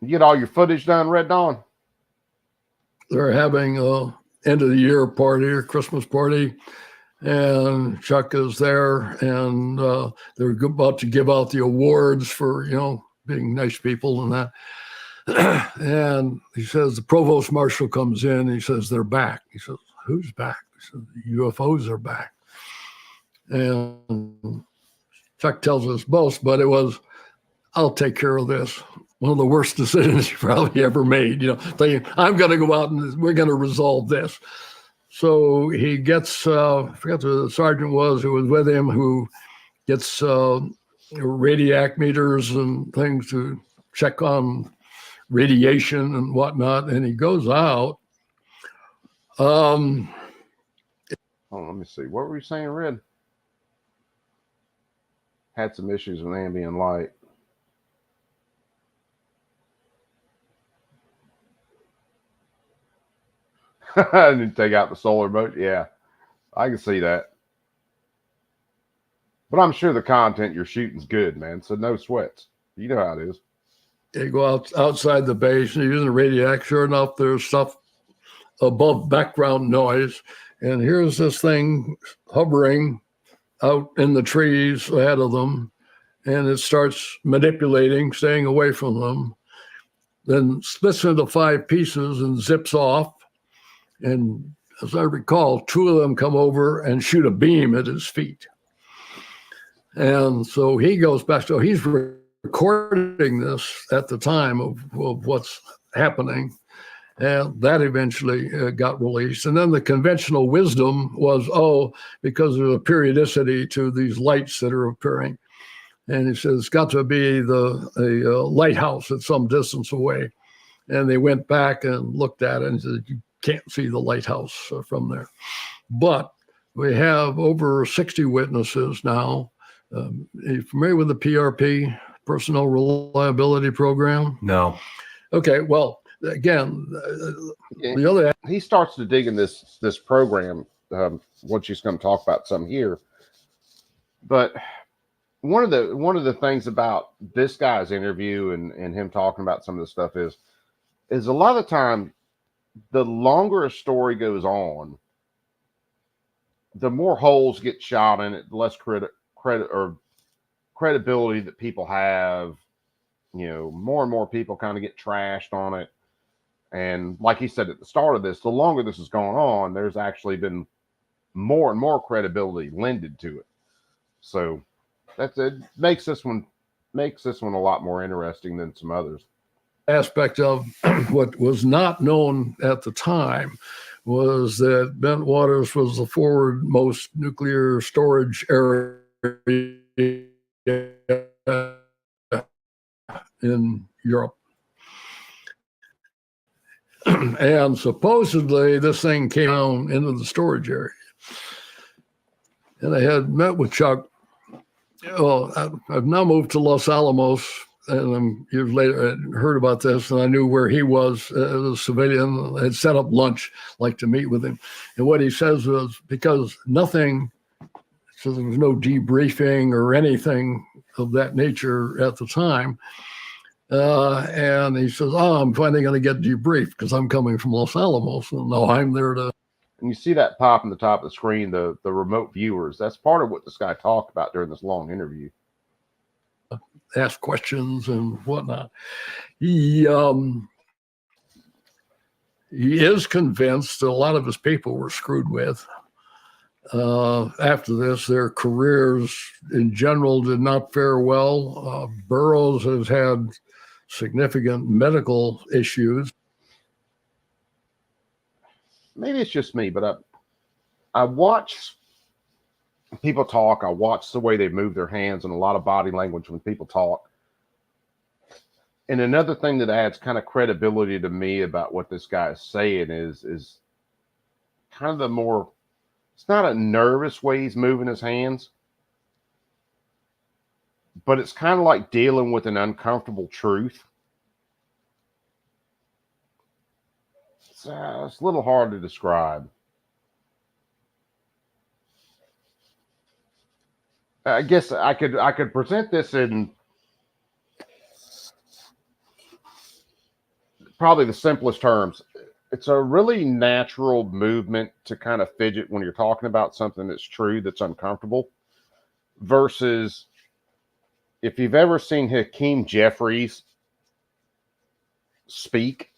You get all your footage done, Red Dawn? They're having a end of the year party or Christmas party, and Chuck is there, and they're about to give out the awards for being nice people and that. And he says the provost marshal comes in. He says they're back. He says, "Who's back?" He says, "The UFOs are back." And Chuck tells us both, but it was, "I'll take care of this." One of the worst decisions he probably ever made, thinking, I'm going to go out and we're going to resolve this. So he gets, I forgot who the sergeant was who was with him, who gets radiac meters and things to check on radiation and whatnot. And he goes out. Hold on, let me see. What were you saying, Red? Had some issues with ambient light. I didn't take out the solar mode. Yeah, I can see that. But I'm sure the content you're shooting's good, man. So no sweats. You know how it is. You go outside the base and you're using a radio. Sure enough, there's stuff above background noise. And here's this thing hovering out in the trees ahead of them. And it starts manipulating, staying away from them. Then splits into 5 pieces and zips off. And as I recall, 2 of them come over and shoot a beam at his feet. And so he goes back. So he's recording this at the time of what's happening. And that eventually got released. And then the conventional wisdom was, because there's a periodicity to these lights that are appearing. And he says, it's got to be a lighthouse at some distance away. And they went back and looked at it and said, you can't see the lighthouse from there. But we have over 60 witnesses now. Are you familiar with the PRP, Personnel Reliability Program? No. Okay, well, again, the other... He starts to dig in this program, which he's going to talk about some here. But one of the things about this guy's interview and him talking about some of the stuff is a lot of the time, the longer a story goes on, the more holes get shot in it, the less credibility that people have. More and more people kind of get trashed on it. And like he said at the start of this, the longer this has gone on, there's actually been more and more credibility lended to it. So it makes this one a lot more interesting than some others. Aspect of what was not known at the time was that Bentwaters was the forward-most nuclear storage area in Europe. And supposedly this thing came down into the storage area. And I had met with Chuck. Well, I've now moved to Los Alamos, and years later I heard about this, and I knew where he was as a civilian. I had set up lunch, like to meet with him. And what he says was, because nothing, so there was no debriefing or anything of that nature at the time. And he says, I'm finally going to get debriefed because I'm coming from Los Alamos. And no, I'm there to... And you see that pop in the top of the screen, the remote viewers. That's part of what this guy talked about during this long interview. Ask questions and whatnot. He is convinced that a lot of his people were screwed with. After this, their careers in general did not fare well. Burroughs has had significant medical issues. Maybe it's just me, but I watch people talk. I watch the way they move their hands and a lot of body language when people talk. And another thing that adds kind of credibility to me about what this guy is saying is kind of the more, it's not a nervous way he's moving his hands, but it's kind of like dealing with an uncomfortable truth. It's a little hard to describe. I guess I could present this in probably the simplest terms. It's a really natural movement to kind of fidget when you're talking about something that's true, that's uncomfortable, versus if you've ever seen Hakeem Jeffries speak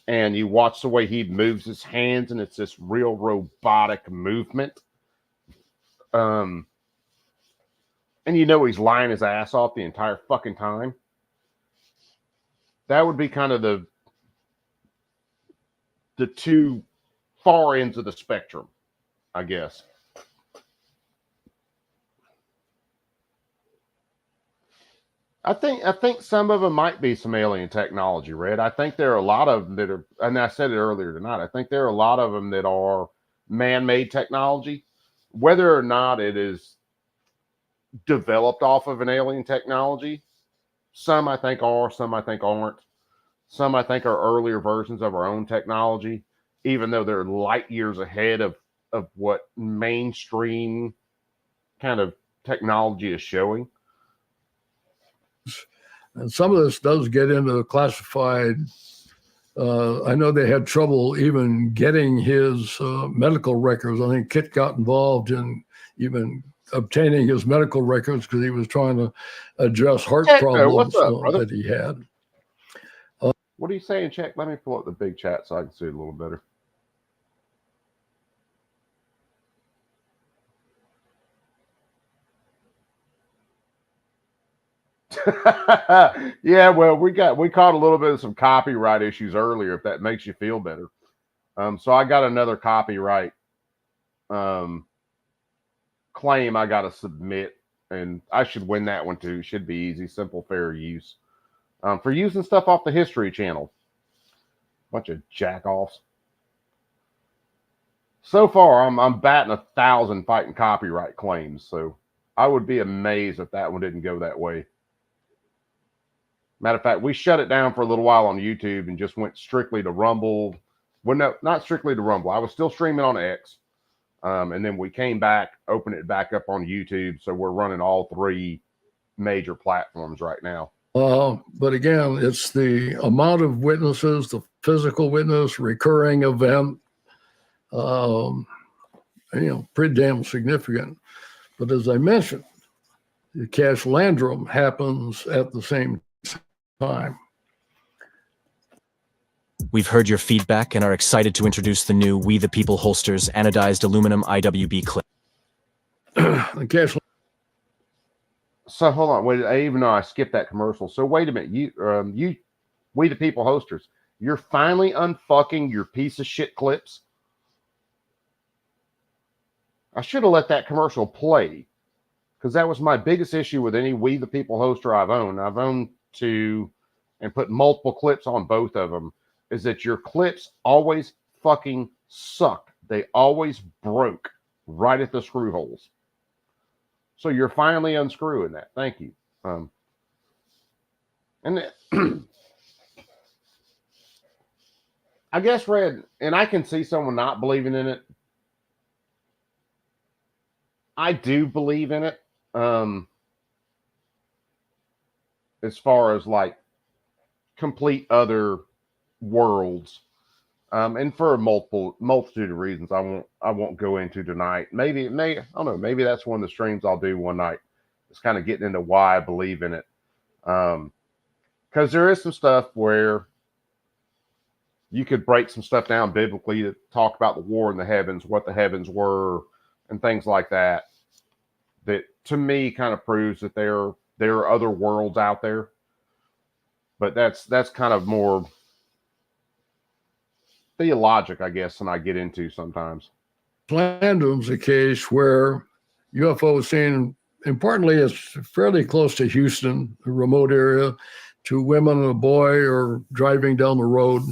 and you watch the way he moves his hands and it's this real robotic movement. And he's lying his ass off the entire fucking time. That would be kind of the two far ends of the spectrum, I guess. I think some of them might be some alien technology, Red. I think there are a lot of them that are, and I said it earlier tonight, I think there are a lot of them that are man-made technology. whether or not it is developed off of an alien technology, some I think are, some I think aren't. Some I think are earlier versions of our own technology, even though they're light years ahead of what mainstream kind of technology is showing. And some of this does get into the classified. I know they had trouble even getting his medical records. I think Kit got involved in even obtaining his medical records because he was trying to address heart problems what's up, brother? that he had. What are you saying, Check? Let me pull up the big chat so I can see it a little better. Yeah, well, we caught a little bit of some copyright issues earlier, if that makes you feel better. So I got another copyright claim I got to submit, and I should win that one too. Should be easy, simple, fair use. For using stuff off the History Channel. Bunch of jack-offs. So far, I'm batting 1,000 fighting copyright claims, so I would be amazed if that one didn't go that way. Matter of fact, we shut it down for a little while on YouTube and just went strictly to Rumble. Well, no, not strictly to Rumble. I was still streaming on X. And then we came back, opened it back up on YouTube. So we're running all 3 major platforms right now. But again, it's the amount of witnesses, the physical witness, recurring event, pretty damn significant. But as I mentioned, the Cash Landrum happens at the same time. We've heard your feedback and are excited to introduce the new We the People holsters anodized aluminum IWB clip. The Cash. So hold on, wait. Even though I skipped that commercial, so wait a minute. You, We the People hosters, you're finally unfucking your piece of shit clips. I should have let that commercial play, because that was my biggest issue with any We the People hoster I've owned. I've owned 2 and put multiple clips on both of them. Is that your clips always fucking suck. They always broke right at the screw holes. So you're finally unscrewing that. Thank you. And I guess, Red, and I can see someone not believing in it. I do believe in it. As far as like complete other worlds. And for a multitude of reasons I won't go into tonight. I don't know, maybe that's one of the streams I'll do one night. It's kind of getting into why I believe in it. Because there is some stuff where you could break some stuff down biblically to talk about the war in the heavens, what the heavens were, and things like that. That to me kind of proves that there are other worlds out there. But that's kind of more theologic, I guess, than I get into sometimes. Landrum's a case where UFO is seen, importantly, it's fairly close to Houston, a remote area. 2 women and a boy are driving down the road,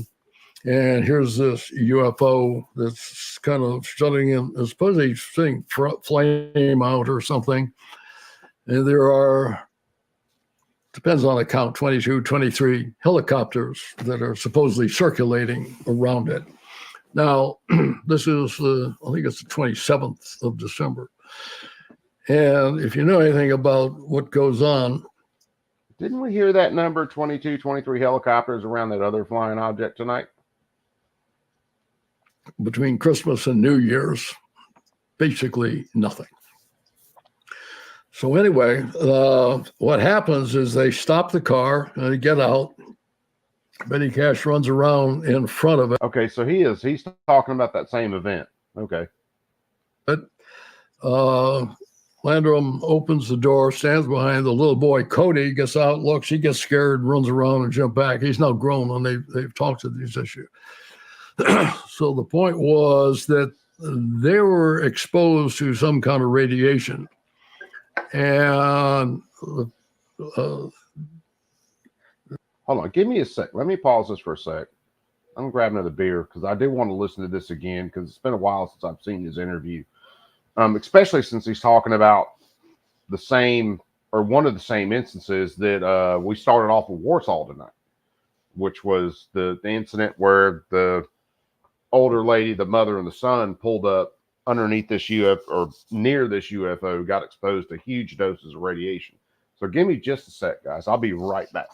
and here's this UFO that's kind of shutting in, supposedly seeing flame out or something. And there are, depends on the count, 22, 23 helicopters that are supposedly circulating around it. Now, this is, I think it's the 27th of December. And if you know anything about what goes on. Didn't we hear that number, 22, 23 helicopters around that other flying object tonight? Between Christmas and New Year's, basically nothing. So anyway, what happens is they stop the car and they get out. Benny Cash runs around in front of it. Okay, so he's talking about that same event. Okay. But Landrum opens the door, stands behind the little boy. Cody gets out, looks, he gets scared, runs around and jump back. He's now grown and they've talked to these issues. So the point was that they were exposed to some kind of radiation. And hold on, give me a sec. Let me pause this for a sec. I'm gonna grab another beer because I do want to listen to this again because it's been a while since I've seen his interview. especially since he's talking about the same or one of the same instances that we started off with Warsaw tonight, which was the incident where the older lady, the mother and the son, pulled up underneath this UFO or near this UFO, got exposed to huge doses of radiation. So give me just a sec, guys. I'll be right back.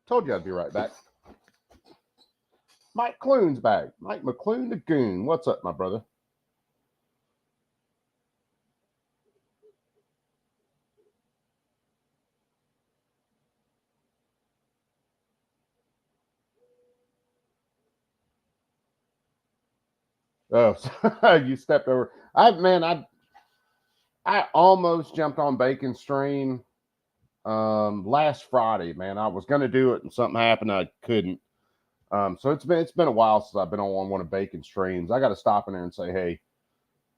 Told you I'd be right back. Mike Clune's back. Mike McClune the Goon. What's up, my brother? Oh, you stepped over. I almost jumped on Bacon Stream last Friday, man. I was gonna do it and something happened. I couldn't. So it's been a while since I've been on one of Bacon Streams. I got to stop in there and say, hey,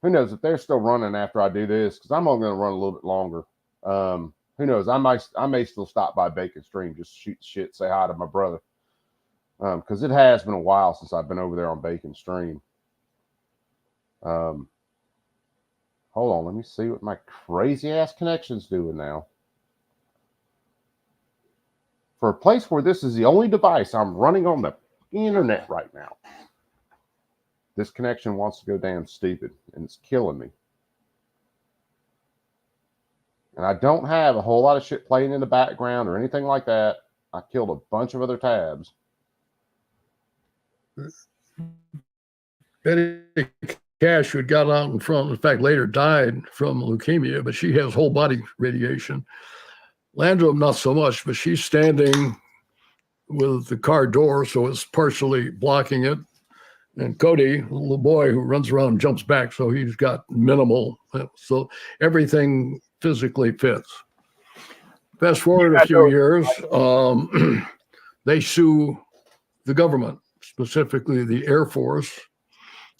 who knows if they're still running after I do this, because I'm only going to run a little bit longer. Who knows? I may still stop by Bacon Stream, just shoot shit, say hi to my brother, because it has been a while since I've been over there on Bacon Stream. Hold on, let me see what my crazy ass connection's doing now. For a place where this is the only device I'm running on the internet right now, this connection wants to go damn stupid, and it's killing me. And I don't have a whole lot of shit playing in the background or anything like that. I killed a bunch of other tabs. Betty Cash, who had got out in front, in fact, later died from leukemia, but she has whole body radiation. Landrum, not so much, but she's standing with the car door, so it's partially blocking it. And Cody, the little boy who runs around and jumps back, so he's got minimal. So everything physically fits. Fast forward a few years, they sue the government, specifically the Air Force,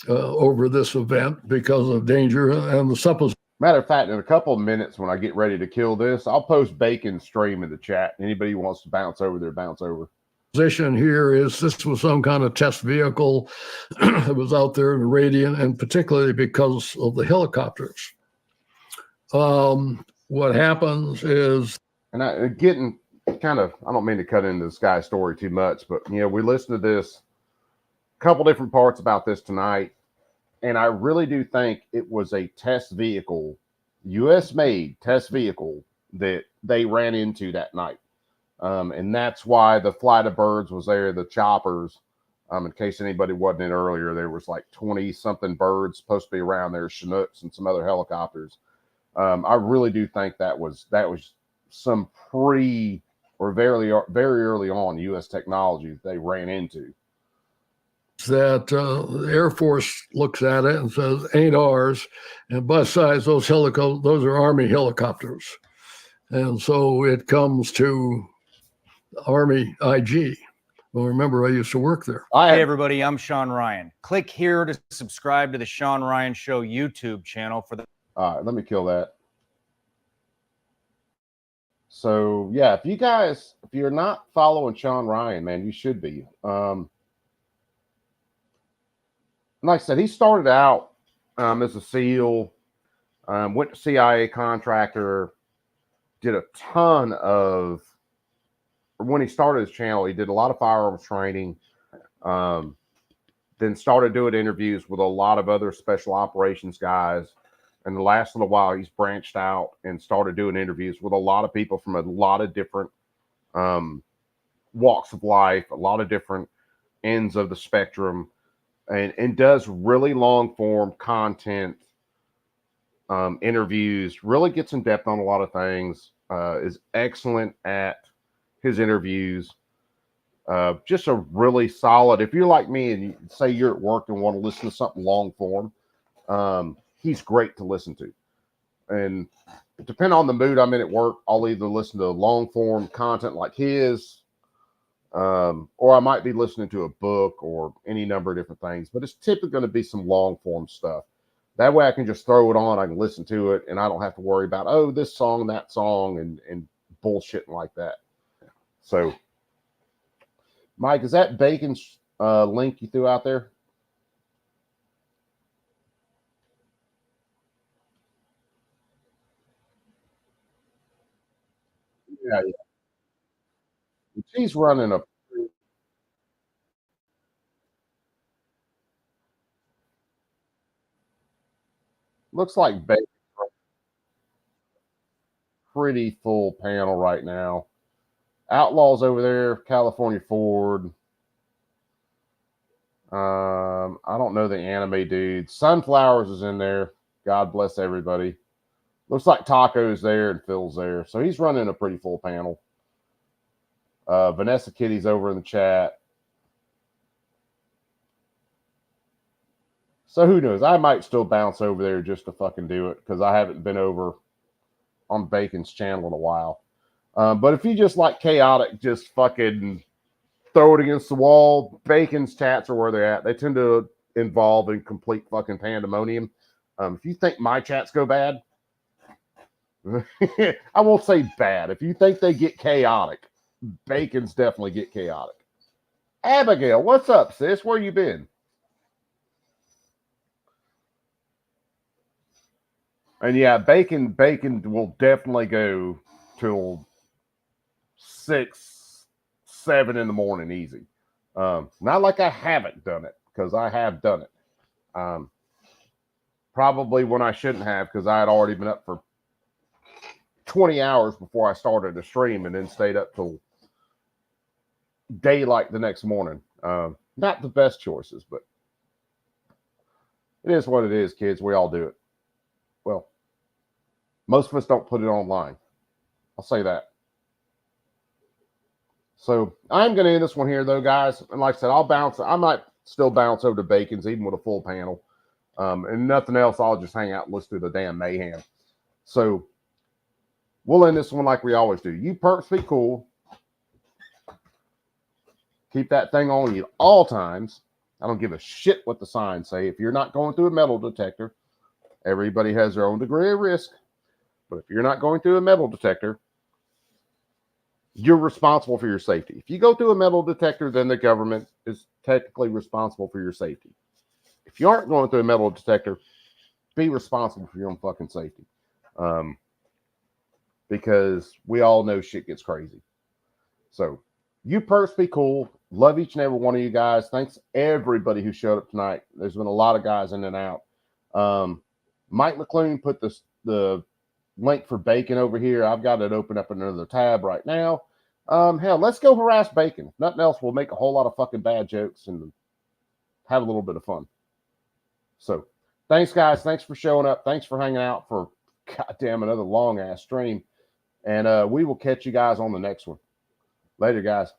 over this event because of danger and the supposition. Matter of fact, in a couple of minutes when I get ready to kill this, I'll post Bacon Stream in the chat. Anybody who wants to bounce over there, bounce over. Position here is this was some kind of test vehicle that was out there in the radiant, and particularly because of the helicopters. What happens is, and I getting kind of, I don't mean to cut into this guy's story too much, but you know, we listened to this couple different parts about this tonight, and I really do think it was a test vehicle, U.S. made test vehicle that they ran into that night. And that's why the flight of birds was there, the choppers. In case anybody wasn't in earlier, there was like 20 something birds supposed to be around there, Chinooks and some other helicopters. I really do think that was some pre or very early on U.S. technology that they ran into. That the Air Force looks at it and says, ain't ours. And besides, those are Army helicopters. And so it comes to Army IG. Well, remember, I used to work there. Hey, everybody, I'm Sean Ryan. Click here to subscribe to the Sean Ryan Show YouTube channel for the... All right, let me kill that. So, yeah, if you're not following Sean Ryan, man, you should be. Like I said, he started out as a SEAL, went to CIA contractor, did a ton of, when he started his channel, he did a lot of firearms training, then started doing interviews with a lot of other special operations guys. And the last little while, he's branched out and started doing interviews with a lot of people from a lot of different walks of life, a lot of different ends of the spectrum, and does really long form content, interviews, really gets in depth on a lot of things, is excellent at his interviews. Just a really solid, if you're like me and you say you're at work and want to listen to something long form, he's great to listen to. And depending on the mood I'm in at work, I'll either listen to long form content like his, or I might be listening to a book or any number of different things, but it's typically going to be some long form stuff. That way I can just throw it on, I can listen to it, and I don't have to worry about, oh, this song, that song, and bullshitting like that. So, Mike, is that Bacon's link you threw out there? Yeah. He's running a looks like Bacon's pretty full panel right now. Outlaws over there, California Ford. I don't know the anime dude. Sunflowers is in there. God bless everybody. Looks like Taco's there and Phil's there. So he's running a pretty full panel. Vanessa Kitty's over in the chat. So who knows? I might still bounce over there just to fucking do it because I haven't been over on Bacon's channel in a while. But if you just like chaotic, just fucking throw it against the wall, Bacon's chats are where they're at. They tend to involve in complete fucking pandemonium. If you think my chats go bad, I won't say bad. If you think they get chaotic, Bacon's definitely get chaotic. Abigail, what's up, sis? Where you been? And yeah, Bacon will definitely go till 6, 7 in the morning easy. Not like I haven't done it, because I have done it. Probably when I shouldn't have, because I had already been up for 20 hours before I started the stream and then stayed up till daylight the next morning. Not the best choices, but it is what it is, kids. We all do it. Well, most of us don't put it online. I'll say that. So I'm going to end this one here, though, guys. And like I said, I'll bounce. I might still bounce over to Bacon's, even with a full panel. And nothing else, I'll just hang out and listen to the damn mayhem. So we'll end this one like we always do. You perps be cool. Keep that thing on you at all times. I don't give a shit what the signs say. If you're not going through a metal detector, everybody has their own degree of risk. But if you're not going through a metal detector, you're responsible for your safety. If you go through a metal detector, then the government is technically responsible for your safety. If you aren't going through a metal detector, be responsible for your own fucking safety. Because we all know shit gets crazy. So you perps be cool. Love each and every one of you guys. Thanks everybody who showed up tonight. There's been a lot of guys in and out. Mike McClune put the link for Bacon over here. I've got it open up in another tab right now. Hell, let's go harass Bacon. If nothing else, we'll make a whole lot of fucking bad jokes and have a little bit of fun. So thanks, guys. Thanks for showing up. Thanks for hanging out for goddamn another long ass stream. And we will catch you guys on the next one. Later, guys.